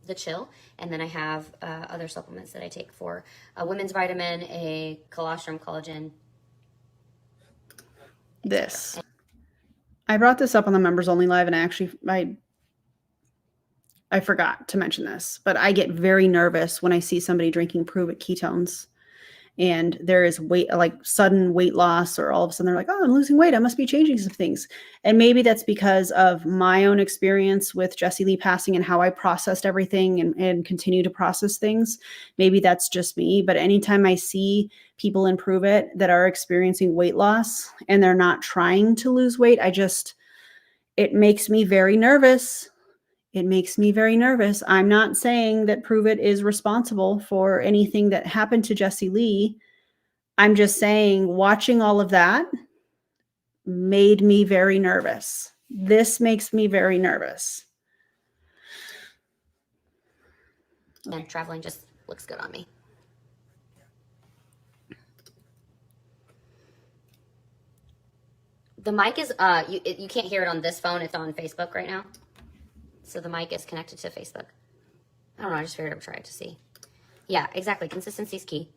the Chill. And then I have other supplements that I take for a women's vitamin, a colostrum, collagen. This. I brought this up on the members only live, and I forgot to mention this, but I get very nervous when I see somebody drinking Provit ketones and there is sudden weight loss, or all of a sudden they're like, oh, I'm losing weight. I must be changing some things. And maybe that's because of my own experience with Jessie Lee passing and how I processed everything and continue to process things. Maybe that's just me, but anytime I see people in Provit that are experiencing weight loss and they're not trying to lose weight, it makes me very nervous. It makes me very nervous. I'm not saying that Provit is responsible for anything that happened to Jessie Lee. I'm just saying watching all of that made me very nervous. This makes me very nervous. And traveling just looks good on me. The mic is, you can't hear it on this phone. It's on Facebook right now. So the mic is connected to Facebook. I don't know. I just figured I would try it to see. Yeah, exactly. Consistency is key.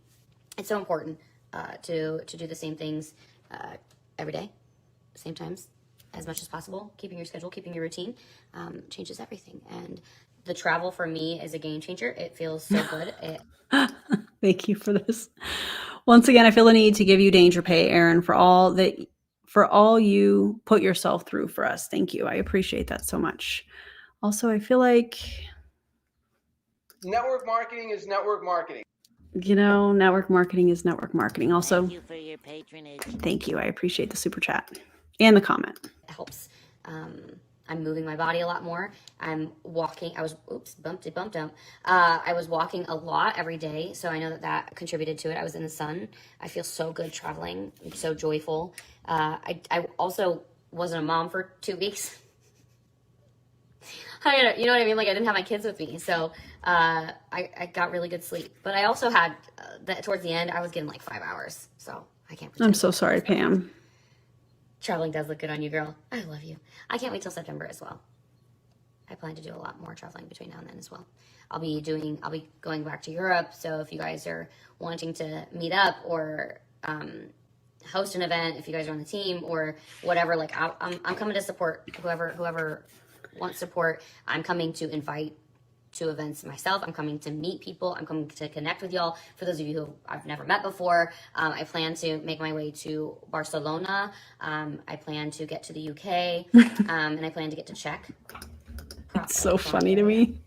It's so important to do the same things every day, same times, as much as possible. Keeping your schedule, keeping your routine changes everything. And the travel for me is a game changer. It feels so good. Thank you for this. Once again, I feel the need to give you danger pay, Erin, for all you put yourself through for us. Thank you. I appreciate that so much. Also, I feel like network marketing is network marketing. Network marketing is network marketing. Also, thank you for your patronage. Thank you. I appreciate the super chat and the comment. It helps. I'm moving my body a lot more. I'm walking. I was walking a lot every day, so I know that contributed to it. I was in the sun. I feel so good traveling. I'm so joyful. I also wasn't a mom for 2 weeks. You know what I mean? Like, I didn't have my kids with me, so I got really good sleep. But I also had that towards the end, I was getting like 5 hours, so I can't. I'm so sorry, Pam. Traveling does look good on you, girl. I love you. I can't wait till September as well. I plan to do a lot more traveling between now and then as well. I'll be going back to Europe. So if you guys are wanting to meet up or host an event, if you guys are on the team or whatever, like I'm coming to support whoever wants support. I'm coming to invite to events myself. I'm coming to meet people. I'm coming to connect with y'all. For those of you who I've never met before, I plan to make my way to Barcelona. I plan to get to the UK, and I plan to get to Czech. It's so funny to me.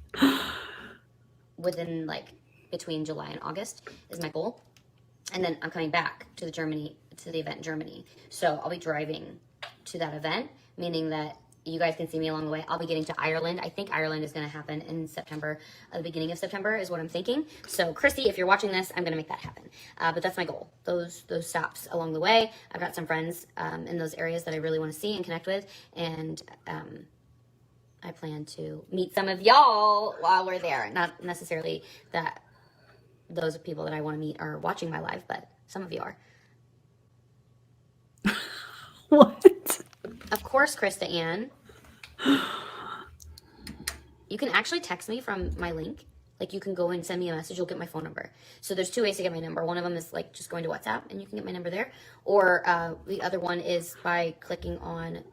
Within like between July and August is my goal. And then I'm coming back to the event in Germany. So I'll be driving to that event, meaning that you guys can see me along the way. I'll be getting to Ireland. I think Ireland is going to happen in September, the beginning of September is what I'm thinking. So Christy, if you're watching this, I'm going to make that happen. But that's my goal. Those stops along the way. I've got some friends in those areas that I really want to see and connect with, and I plan to meet some of y'all while we're there. Not necessarily that those people that I want to meet are watching my live, but some of you are. What? Of course, Krista Ann. You can actually text me from my link. Like, you can go and send me a message. You'll get my phone number. So there's two ways to get my number. One of them is like just going to WhatsApp and you can get my number there. Or the other one is by clicking on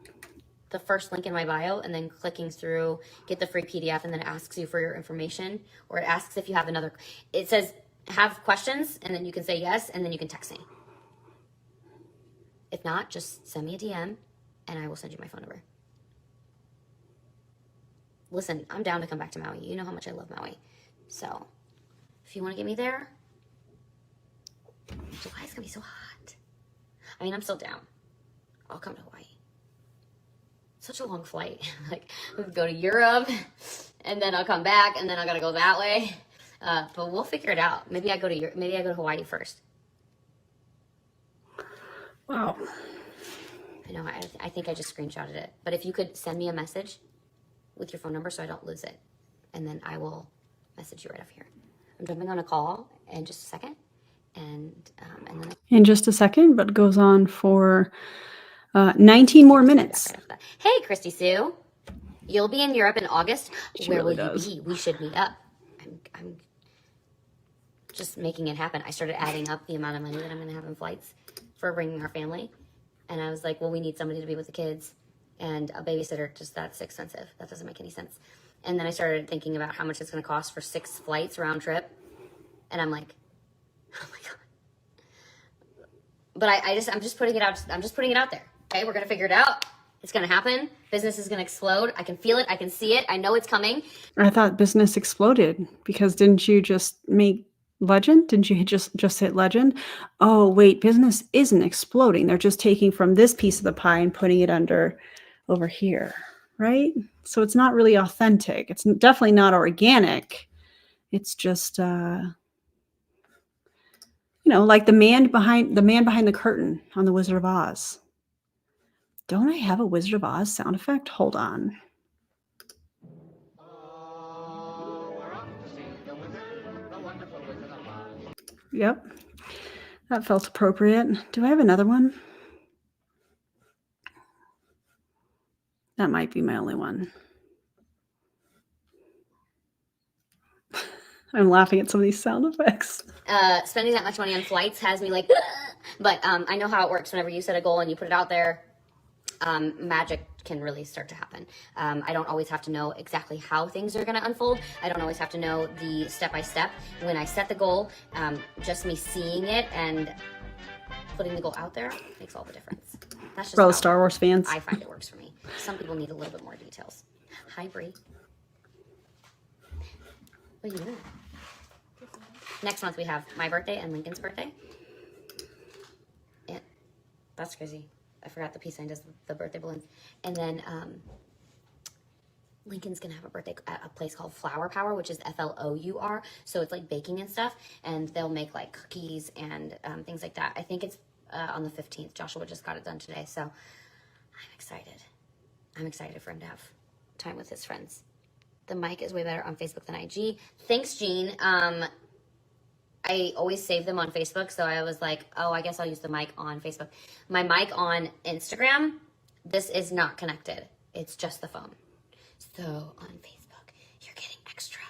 the first link in my bio and then clicking through, get the free PDF, and then it asks you for your information, or it asks if you have another. It says have questions, and then you can say yes, and then you can text me. If not, just send me a DM and I will send you my phone number. Listen, I'm down to come back to Maui. You know how much I love Maui. So if you want to get me there, July's gonna be so hot. I mean, I'm still down. I'll come to Hawaii. Such a long flight. Like, we could go to Europe and then I'll come back and then I gotta go that way. But we'll figure it out. Maybe I go to Hawaii first. Wow. I know, I think I just screenshotted it. But if you could send me a message with your phone number so I don't lose it, and then I will message you right up here. I'm jumping on a call in just a second, and then In just a second, but goes on for 19 more minutes. right after that. Hey, Christy Sue, you'll be in Europe in August. She Where really will does. you be? We should meet up. I'm just making it happen. I started adding up the amount of money that I'm going to have in flights for bringing our family, and I was like, well, we need somebody to be with the kids, and a babysitter, just that's expensive. That doesn't make any sense. And then I started thinking about how much it's going to cost for 6 flights round trip, and I'm like, oh my god. But I'm just putting it out. I'm just putting it out there. Okay, we're gonna figure it out. It's gonna happen. Business is gonna explode. I can feel it. I can see it. I know it's coming. I thought business exploded because didn't you just make legend? Didn't you just hit legend? Oh, wait, business isn't exploding. They're just taking from this piece of the pie and putting it over here, right? So it's not really authentic. It's definitely not organic. It's just like the man behind the curtain on The Wizard of Oz. Don't I have a Wizard of Oz sound effect? Hold on. Yep. That felt appropriate. Do I have another one? That might be my only one. I'm laughing at some of these sound effects. Spending that much money on flights has me like, but I know how it works. Whenever you set a goal and you put it out there, magic can really start to happen. I don't always have to know exactly how things are going to unfold. I don't always have to know the step-by-step. When I set the goal, just me seeing it and putting the goal out there makes all the difference. That's just For all the how Star Wars fans. I find it works for me. Some people need a little bit more details. Hi, Bree. What are you doing? Next month we have my birthday and Lincoln's birthday. Yeah, that's crazy. I forgot the peace sign does the birthday balloons. And then Lincoln's gonna have a birthday at a place called Flour Power, which is FLOUR. So it's like baking and stuff, and they'll make like cookies and things like that. I think it's on the 15th. Joshua just got it done today, so I'm excited. I'm excited for him to have time with his friends. The mic is way better on Facebook than IG. Thanks, Jean. I always save them on Facebook, so I was like, oh, I guess I'll use the mic on Facebook. My mic on Instagram, this is not connected. It's just the phone. So on Facebook, you're getting extra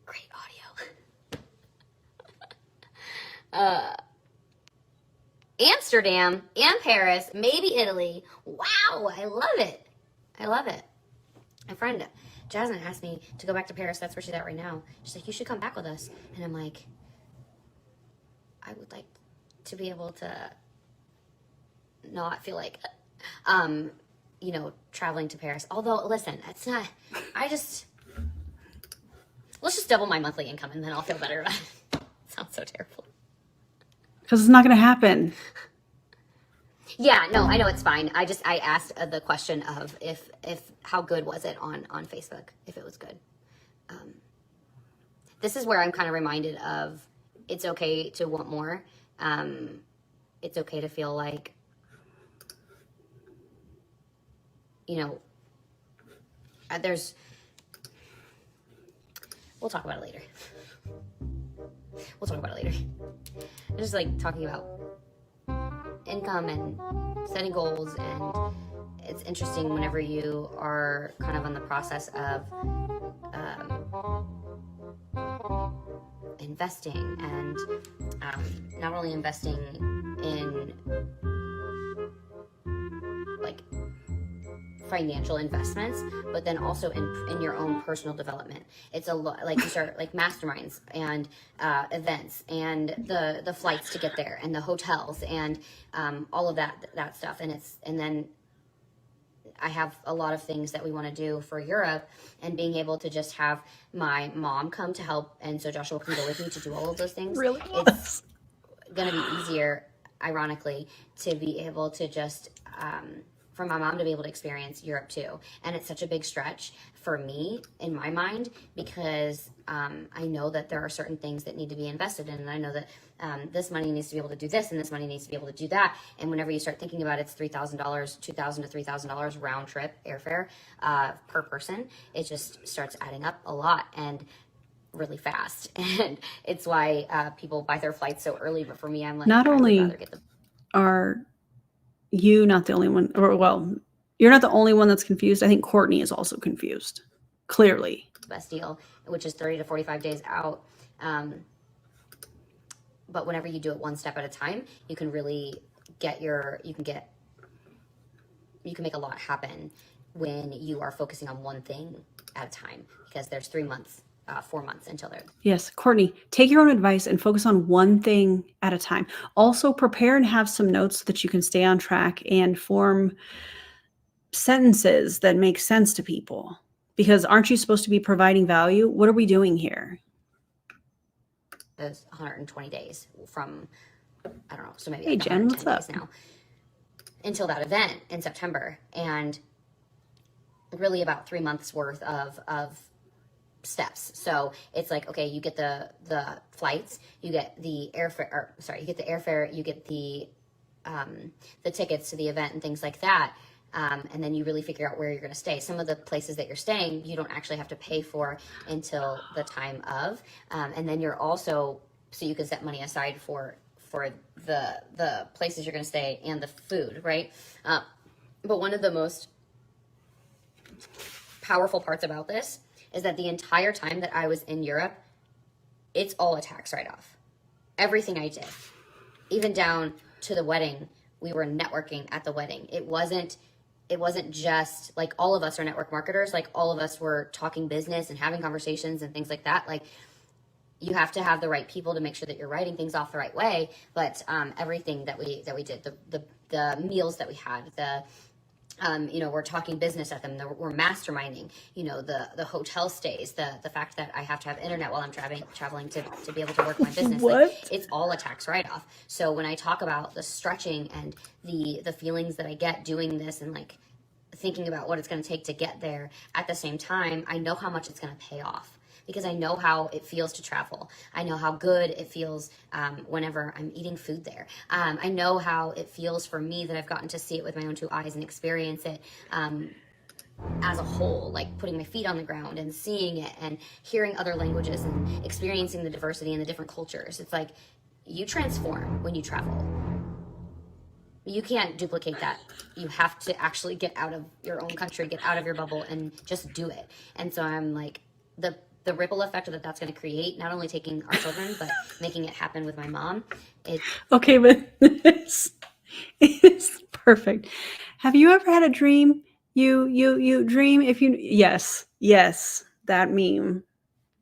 great audio. Amsterdam and Paris, maybe Italy. Wow, I love it. I love it. My friend Jasmine asked me to go back to Paris. That's where she's at right now. She's like, you should come back with us. And I'm like, I would like to be able to not feel like, traveling to Paris. Although, listen, it's not, let's just double my monthly income and then I'll feel better about it. Sounds so terrible. Because it's not going to happen. Yeah, no, I know it's fine. I asked the question of if how good was it on Facebook, if it was good. This is where I'm kind of reminded of it's okay to want more. It's okay to feel like, there's, we'll talk about it later. I'm just like talking about income and setting goals, and it's interesting whenever you are kind of on the process of investing, and not only investing in like financial investments, but then also in your own personal development. It's a lot, like you start like masterminds and events and the flights to get there and the hotels and all of that stuff. And then I have a lot of things that we want to do for Europe, and being able to just have my mom come to help, and so Joshua can go with me to do all of those things. Really? It's going to be easier, ironically, to be able to just for my mom to be able to experience Europe too. And it's such a big stretch for me in my mind, because I know that there are certain things that need to be invested in, and I know that this money needs to be able to do this, and this money needs to be able to do that. And whenever you start thinking about it, it's $3,000, $2,000 to $3,000 round trip airfare per person. It just starts adding up a lot and really fast. And it's why people buy their flights so early. But for me, I'm like, Not only are you not the only one, or well, you're not the only one that's confused. I think Courtney is also confused. Clearly. Best deal, which is 30 to 45 days out. But whenever you do it one step at a time, you can really you can make a lot happen when you are focusing on one thing at a time, because there's 3 months, 4 months until they're. Yes, Courtney, take your own advice and focus on one thing at a time. Also prepare and have some notes so that you can stay on track and form sentences that make sense to people. Because aren't you supposed to be providing value? What are we doing here? Those 120 days from, I don't know, so maybe Hey, like Jen, what's 110 up? days now, until that event in September. And really about 3 months worth of steps. So it's like, okay, you get the flights, you get the airfare, you get the tickets to the event and things like that. And then you really figure out where you're going to stay. Some of the places that you're staying, you don't actually have to pay for until the time of. And then you're also, so you can set money aside for the places you're going to stay and the food, right? But one of the most powerful parts about this is that the entire time that I was in Europe, it's all a tax write-off. Everything I did, even down to the wedding, we were networking at the wedding. It wasn't just like all of us are network marketers. Like all of us were talking business and having conversations and things like that. Like you have to have the right people to make sure that you're writing things off the right way. But everything that we did, the meals that we had, we're talking business at them. We're masterminding, the hotel stays, the fact that I have to have internet while I'm traveling to be able to work my business. What? Like, it's all a tax write-off. So when I talk about the stretching and the feelings that I get doing this and like thinking about what it's going to take to get there, at the same time, I know how much it's going to pay off. Because I know how it feels to travel. I know how good it feels whenever I'm eating food there. I know how it feels for me that I've gotten to see it with my own two eyes and experience it as a whole, like putting my feet on the ground and seeing it and hearing other languages and experiencing the diversity and the different cultures. It's like you transform when you travel. You can't duplicate that. You have to actually get out of your own country, get out of your bubble, and just do it. And so I'm like, the ripple effect that that's going to create, not only taking our children, but making it happen with my mom. Okay, but this is perfect. Have you ever had a dream? You dream if you, yes, that meme.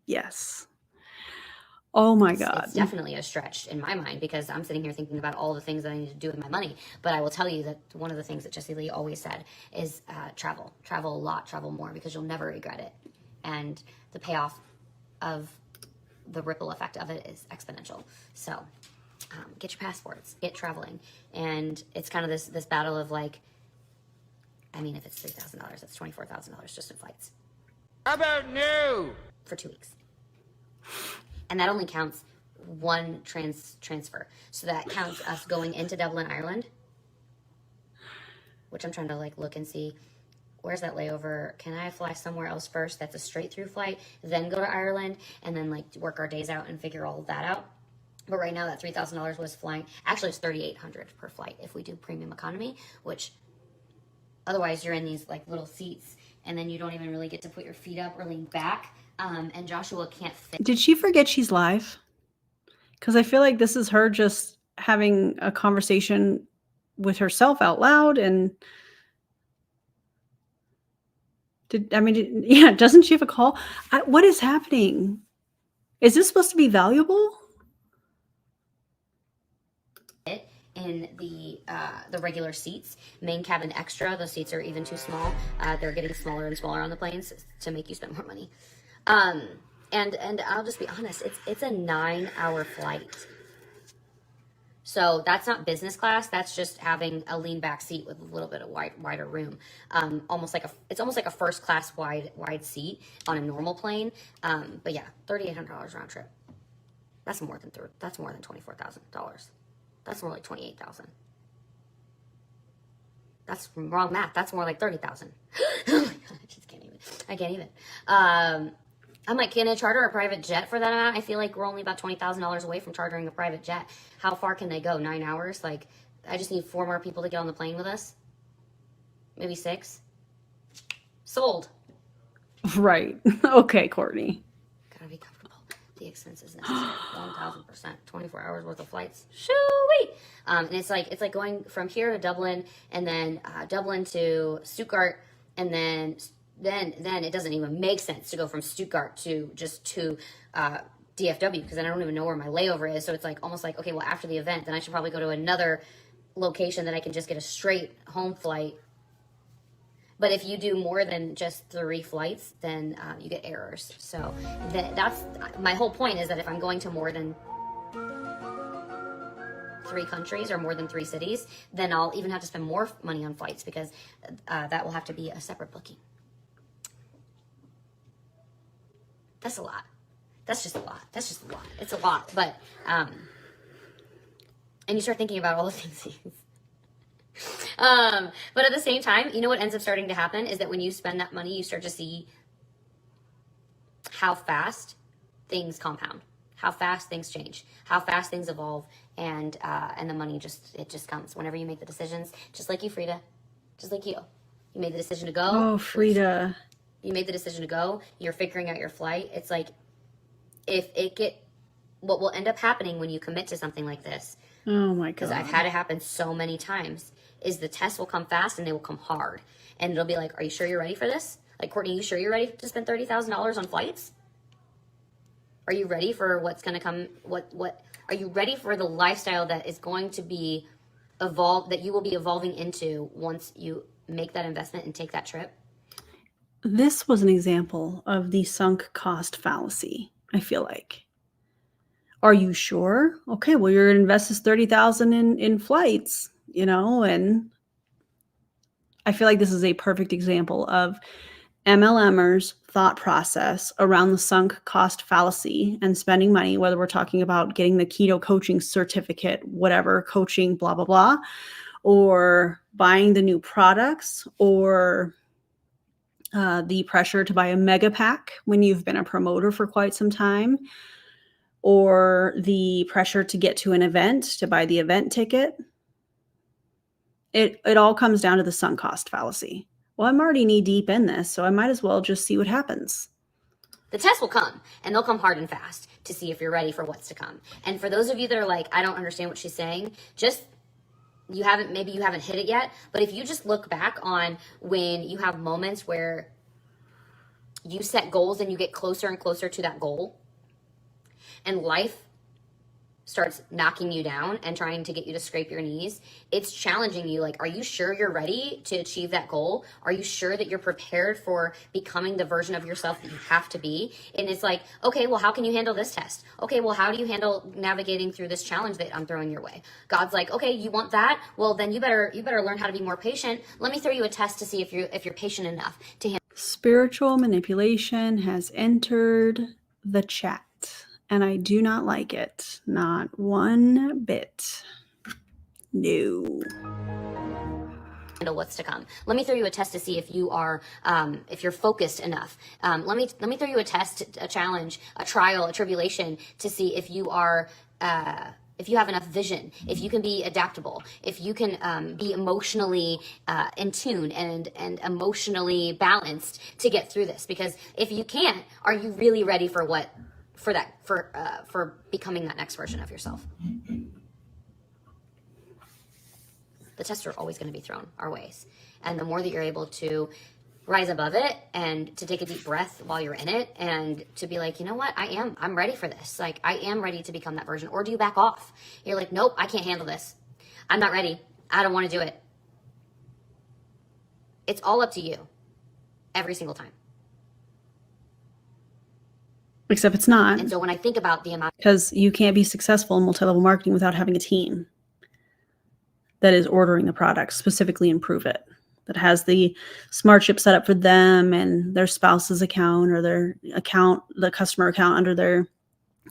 Yes. Oh my God. It's definitely a stretch in my mind, because I'm sitting here thinking about all the things that I need to do with my money. But I will tell you that one of the things that Jessie Lee always said is travel a lot, travel more, because you'll never regret it. And the payoff of the ripple effect of it is exponential. So get your passports, get traveling. And it's kind of this battle of like, I mean, if it's $3,000, that's $24,000 just in flights. How about new? For 2 weeks. And that only counts one transfer. So that counts us going into Dublin, Ireland, which I'm trying to like look and see. Where's that layover? Can I fly somewhere else first? That's a straight through flight, then go to Ireland, and then like work our days out and figure all of that out. But right now that $3,000 was flying. Actually, it's $3,800 per flight if we do premium economy, which otherwise you're in these like little seats, and then you don't even really get to put your feet up or lean back. And Joshua can't fit. Did she forget she's live? Because I feel like this is her just having a conversation with herself out loud. And doesn't she have a call? What is happening? Is this supposed to be valuable? In the regular seats, main cabin extra, those seats are even too small. They're getting smaller and smaller on the planes to make you spend more money. And I'll just be honest, it's a 9-hour flight. So that's not business class. That's just having a lean back seat with a little bit of wider room. It's almost like a first class wide seat on a normal plane. But yeah, $3,800 round trip. That's more than $24,000. That's more like $28,000. That's wrong math. That's more like $30,000. Oh my god, I can't even. I'm like, can I charter a private jet for that amount? I feel like we're only about $20,000 away from chartering a private jet. How far can they go? 9 hours? Like, I just need 4 more people to get on the plane with us. Maybe 6. Sold. Right. Okay, Courtney. Gotta be comfortable. The expenses necessary. 1,000%. 24 hours worth of flights. Shoo-wee! And it's like going from here to Dublin, and then Dublin to Stuttgart, and then it doesn't even make sense to go from Stuttgart to DFW, because then I don't even know where my layover is. So it's like almost like, okay, well, after the event, then I should probably go to another location that I can just get a straight home flight. But if you do more than just 3 flights, then you get errors. So that's my whole point, is that if I'm going to more than 3 countries or more than 3 cities, then I'll even have to spend more money on flights, because that will have to be a separate booking. That's a lot. That's just a lot. It's a lot. But, and you start thinking about all the things. But at the same time, you know what ends up starting to happen is that when you spend that money, you start to see how fast things compound, how fast things change, how fast things evolve, and the money just comes whenever you make the decisions. Just like you, Frida. Just like you. You made the decision to go. Oh, Frida. You made the decision to go. You're figuring out your flight. It's like, what will end up happening when you commit to something like this, Oh my god. because I've had it happen so many times, is the tests will come fast and they will come hard. And it'll be like, are you sure you're ready for this? Like, Courtney, you sure you're ready to spend $30,000 on flights? Are you ready for what's going to come? Are you ready for the lifestyle that is going to be that you will be evolving into once you make that investment and take that trip? This was an example of the sunk cost fallacy, I feel like. Are you sure? Okay, well, you're going to invest this $30,000 in flights, and I feel like this is a perfect example of MLMers' thought process around the sunk cost fallacy and spending money, whether we're talking about getting the keto coaching certificate, whatever, coaching, blah, blah, blah, or buying the new products, or the pressure to buy a mega pack when you've been a promoter for quite some time, or the pressure to get to an event, to buy the event ticket. It all comes down to the sunk cost fallacy. Well, I'm already knee deep in this, so I might as well just see what happens. The tests will come, and they'll come hard and fast to see if you're ready for what's to come. And for those of you that are like, I don't understand what she's saying, maybe you haven't hit it yet, but if you just look back on when you have moments where you set goals and you get closer and closer to that goal, and life starts knocking you down and trying to get you to scrape your knees, it's challenging you. Like, are you sure you're ready to achieve that goal? Are you sure that you're prepared for becoming the version of yourself that you have to be? And it's like, okay, well, how can you handle this test? Okay, well, how do you handle navigating through this challenge that I'm throwing your way? God's like, okay, you want that? Well, then you better learn how to be more patient. Let me throw you a test to see if you're patient enough to handle. Spiritual manipulation has entered the chat, and I do not like it. Not one bit. No. What's to come. Let me throw you a test to see if you are, if you're focused enough. Let me throw you a test, a challenge, a trial, a tribulation to see if you are, if you have enough vision, if you can be adaptable, if you can be emotionally in tune and emotionally balanced to get through this. Because if you can't, are you really ready for becoming that next version of yourself? The tests are always going to be thrown our ways. And the more that you're able to rise above it and to take a deep breath while you're in it and to be like, you know what, I'm ready for this. Like, I am ready to become that version. Or do you back off? You're like, nope, I can't handle this. I'm not ready. I don't want to do it. It's all up to you every single time. Except it's not. And so when I think about the amount, because you can't be successful in multi-level marketing without having a team that is ordering the product, specifically in Provit, that has the smart chip set up for them and their spouse's account or their account, the customer account under their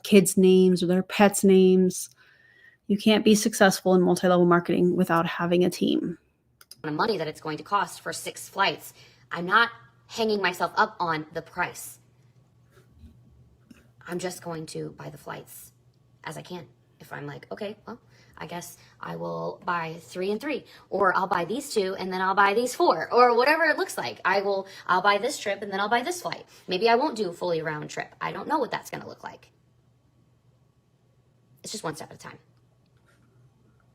kids' names or their pets' names. You can't be successful in multi-level marketing without having a team. The money that it's going to cost for 6 flights, I'm not hanging myself up on the price. I'm just going to buy the flights as I can. If I'm like, okay, well, I guess I will buy 3 and 3, or I'll buy these 2 and then I'll buy these 4, or whatever it looks like. I'll buy this trip and then I'll buy this flight. Maybe I won't do a fully round trip. I don't know what that's going to look like. It's just one step at a time.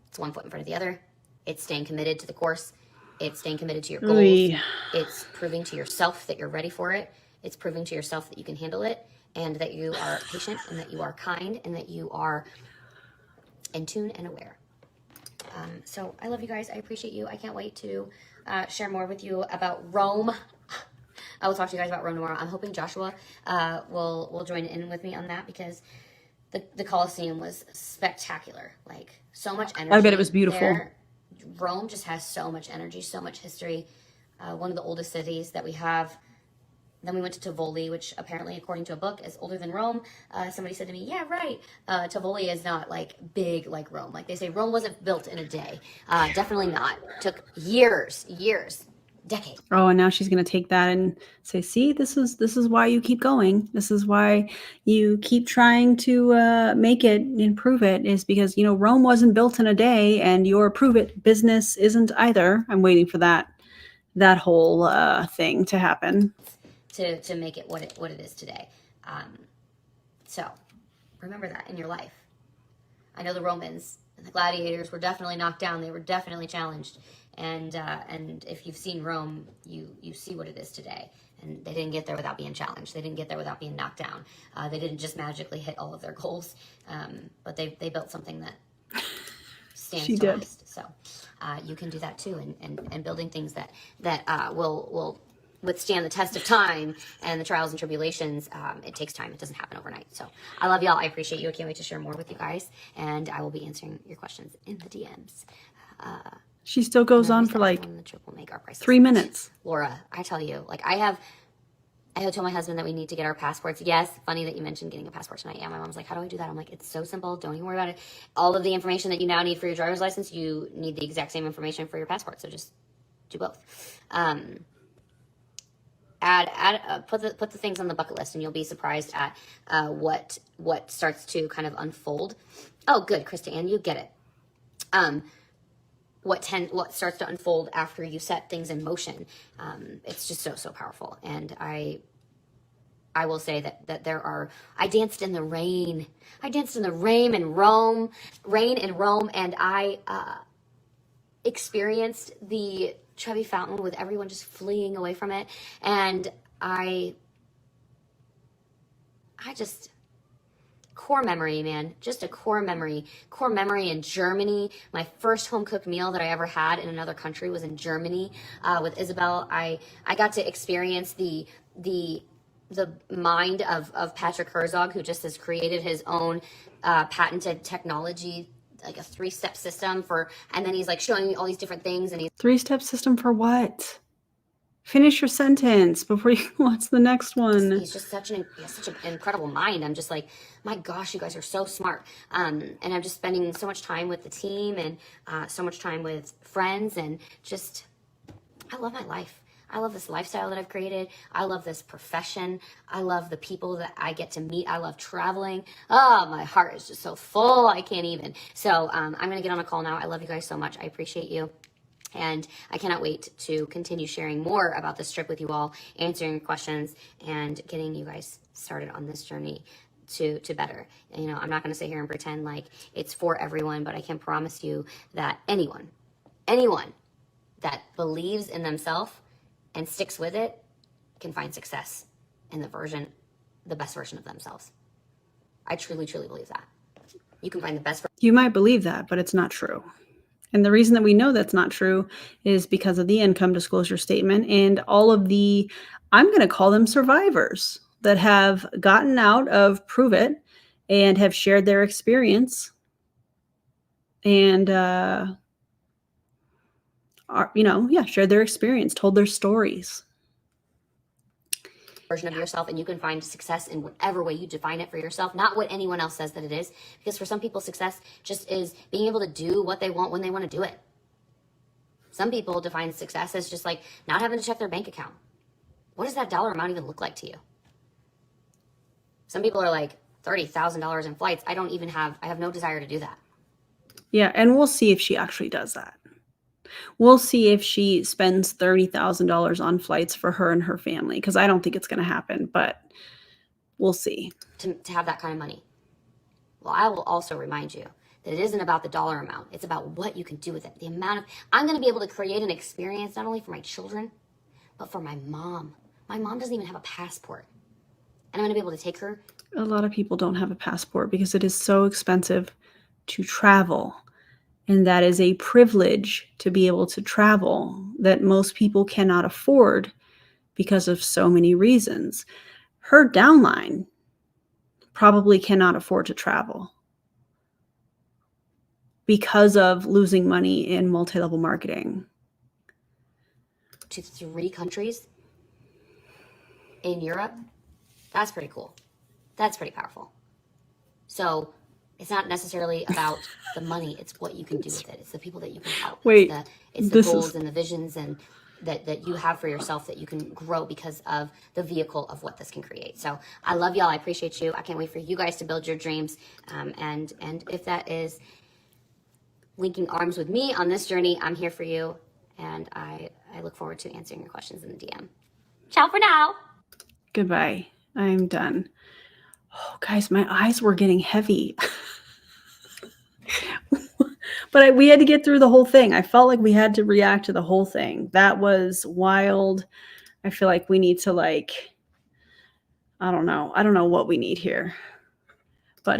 It's one foot in front of the other. It's staying committed to the course. It's staying committed to your goals. Oy. It's proving to yourself that you're ready for it. It's proving to yourself that you can handle it and that you are patient and that you are kind and that you are in tune and aware. So I love you guys. I appreciate you. I can't wait to share more with you about Rome. I will talk to you guys about Rome tomorrow. I'm hoping Joshua will join in with me on that because the Colosseum was spectacular. Like, so much energy. I bet it was beautiful. There. Rome just has so much energy, so much history. One of the oldest cities that we have. Then we went to Tivoli, which apparently, according to a book, is older than Rome. Somebody said to me, yeah, right. Tivoli is not like big like Rome. Like they say, Rome wasn't built in a day. Definitely not. Took years, decades. Oh, and now she's going to take that and say, see, this is why you keep going. This is why you keep trying to make it and prove it, is because, you know, Rome wasn't built in a day and your Provit business isn't either. I'm waiting for that whole thing to happen. To make it what it is today. So remember that in your life. I know the Romans and the gladiators were definitely knocked down. They were definitely challenged. And if you've seen Rome, you see what it is today. And they didn't get there without being challenged. They didn't get there without being knocked down. They didn't just magically hit all of their goals. But they built something that stands to last. So you can do that too. And building things that will withstand the test of time and the trials and tribulations. It takes time. It doesn't happen overnight. So I love y'all. I appreciate you. I can't wait to share more with you guys. And I will be answering your questions in the DMs. She still goes on for like the trip will make our prices. 3 minutes. Laura, I tell you, like I have told my husband that we need to get our passports. Yes, funny that you mentioned getting a passport tonight. Yeah, my mom's like, how do I do that? I'm like, it's so simple. Don't even worry about it. All of the information that you now need for your driver's license, you need the exact same information for your passport. So just do both. Put the things on the bucket list, and you'll be surprised at what starts to kind of unfold. Oh, good, Krista Ann, you get it. What starts to unfold after you set things in motion. It's just so powerful. And I will say that there are. I danced in the rain. I danced in the rain in Rome, and I experienced the Trevi Fountain with everyone just fleeing away from it. And I core memory, man. Just a core memory. Core memory in Germany. My first home cooked meal that I ever had in another country was in Germany with Isabel. I got to experience the mind of Patrick Herzog, who just has created his own patented technology, like a 3-step system and then he's like showing me all these different things, and he's 3-step system for what? Finish your sentence before you, what's the next one? He's just such an incredible mind. I'm just like, my gosh, you guys are so smart. And I'm just spending so much time with the team and so much time with friends, and just, I love my life. I love this lifestyle that I've created. I love this profession. I love the people that I get to meet. I love traveling. Oh, my heart is just so full. I can't even. So I'm going to get on a call now. I love you guys so much. I appreciate you. And I cannot wait to continue sharing more about this trip with you all, answering questions, and getting you guys started on this journey to better. And, I'm not going to sit here and pretend like it's for everyone, but I can promise you that anyone that believes in themselves and sticks with it can find success in the best version of themselves. I truly, truly believe that. You can find the best. You might believe that, but it's not true. And the reason that we know that's not true is because of the income disclosure statement and all of the, I'm going to call them survivors that have gotten out of Provit and have shared their experience and, shared their experience, told their stories. Version of yourself, and you can find success in whatever way you define it for yourself, not what anyone else says that it is, because for some people success just is being able to do what they want when they want to do it. Some people define success as just like not having to check their bank account. What does that dollar amount even look like to you? Some people are like $30,000 in flights. I have no desire to do that. Yeah, and we'll see if she actually does that. We'll see if she spends $30,000 on flights for her and her family, because I don't think it's going to happen, but we'll see. To have that kind of money. Well, I will also remind you that it isn't about the dollar amount. It's about what you can do with it. I'm going to be able to create an experience not only for my children, but for my mom. My mom doesn't even have a passport. And I'm going to be able to take her. A lot of people don't have a passport because it is so expensive to travel. And that is a privilege to be able to travel that most people cannot afford because of so many reasons. Her downline probably cannot afford to travel because of losing money in multi-level marketing. To 3 countries in Europe, that's pretty cool. That's pretty powerful. So it's not necessarily about the money. It's what you can do with it. It's the people that you can help. Wait, it's the goals and the visions and that you have for yourself that you can grow because of the vehicle of what this can create. So I love y'all. I appreciate you. I can't wait for you guys to build your dreams. And if that is linking arms with me on this journey, I'm here for you. And I look forward to answering your questions in the DM. Ciao for now. Goodbye. I'm done. Oh, guys, my eyes were getting heavy. But we had to get through the whole thing. I felt like we had to react to the whole thing. That was wild. I feel like we need to I don't know what we need here. But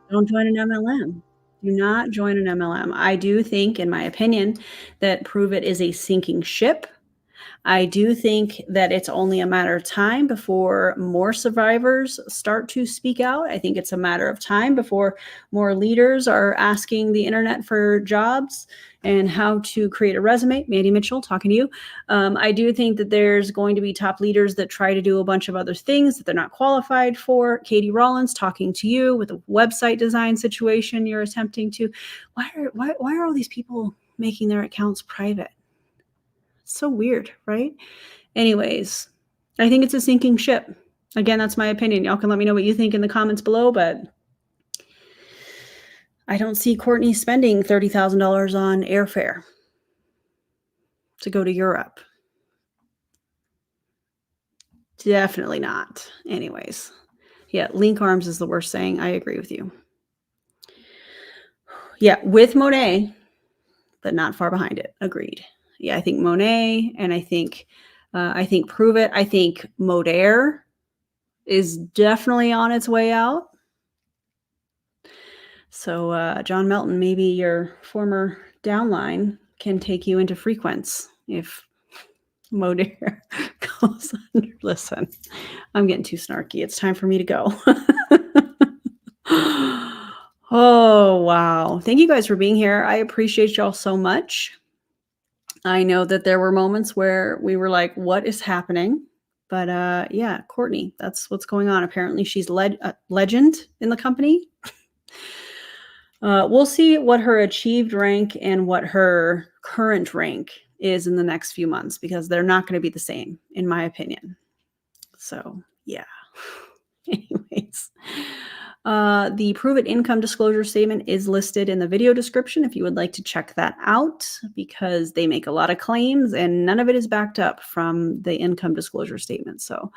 don't join an MLM. Do not join an MLM. I do think, in my opinion, that Provit is a sinking ship. I do think that it's only a matter of time before more survivors start to speak out. I think it's a matter of time before more leaders are asking the internet for jobs and how to create a resume. Mandy Mitchell, talking to you. I do think that there's going to be top leaders that try to do a bunch of other things that they're not qualified for. Katie Rollins, talking to you with a website design situation you're attempting to. Why are all these people making their accounts private? So weird, right? Anyways, I think it's a sinking ship. Again, that's my opinion. Y'all can let me know what you think in the comments below, but I don't see Courtney spending $30,000 on airfare to go to Europe. Definitely not. Anyways, yeah, link arms is the worst thing. I agree with you. Yeah, with Monet, but not far behind it. Agreed. Yeah, I think Monet, and I think Provit. I think Modair is definitely on its way out. So John Melton, maybe your former downline can take you into frequency if Modere goes under. Listen, I'm getting too snarky. It's time for me to go. Oh, wow. Thank you guys for being here. I appreciate y'all so much. I know that there were moments where we were like, what is happening? But yeah, Courtney, that's what's going on. Apparently she's legend in the company. We'll see what her achieved rank and what her current rank is in the next few months, because they're not going to be the same, in my opinion. So yeah. Anyways, the Provit income disclosure statement is listed in the video description if you would like to check that out, because they make a lot of claims and none of it is backed up from the income disclosure statement. So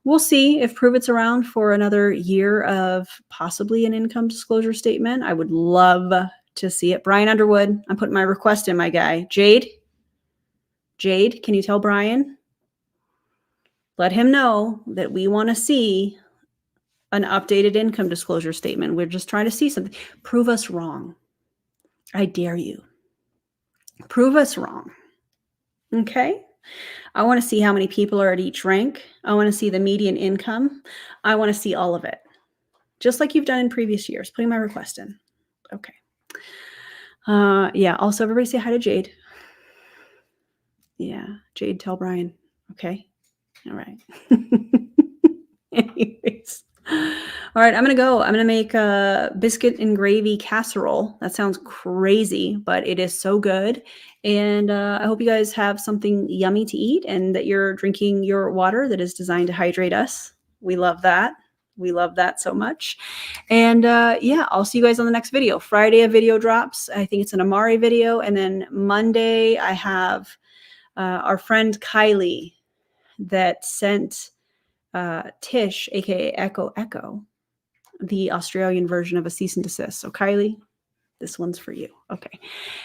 we'll see if Provit's around for another year of possibly an income disclosure statement. I would love to see it. Brian Underwood, I'm putting my request in, my guy. Jade, can you tell Brian? Let him know that we want to see an updated income disclosure statement. We're just trying to see something. Prove us wrong. I dare you. Prove us wrong. Okay? I want to see how many people are at each rank. I want to see the median income. I want to see all of it. Just like you've done in previous years. Putting my request in. Okay. Yeah, also everybody say hi to Jade. Yeah, Jade, tell Brian. Okay. All right. Anyways. All right, I'm going to go. I'm going to make a biscuit and gravy casserole. That sounds crazy, but it is so good. And I hope you guys have something yummy to eat and that you're drinking your water that is designed to hydrate us. We love that. We love that so much. And yeah, I'll see you guys on the next video. Friday, a video drops. I think it's an Amari video. And then Monday, I have our friend Kylie that sent Tish, aka Echo, the Australian version of a cease and desist. So Kylie, this one's for you. Okay.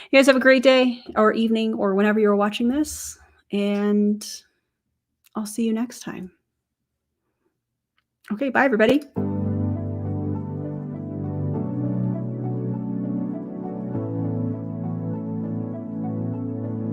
You guys have a great day or evening or whenever you're watching this. And I'll see you next time. Okay, bye everybody.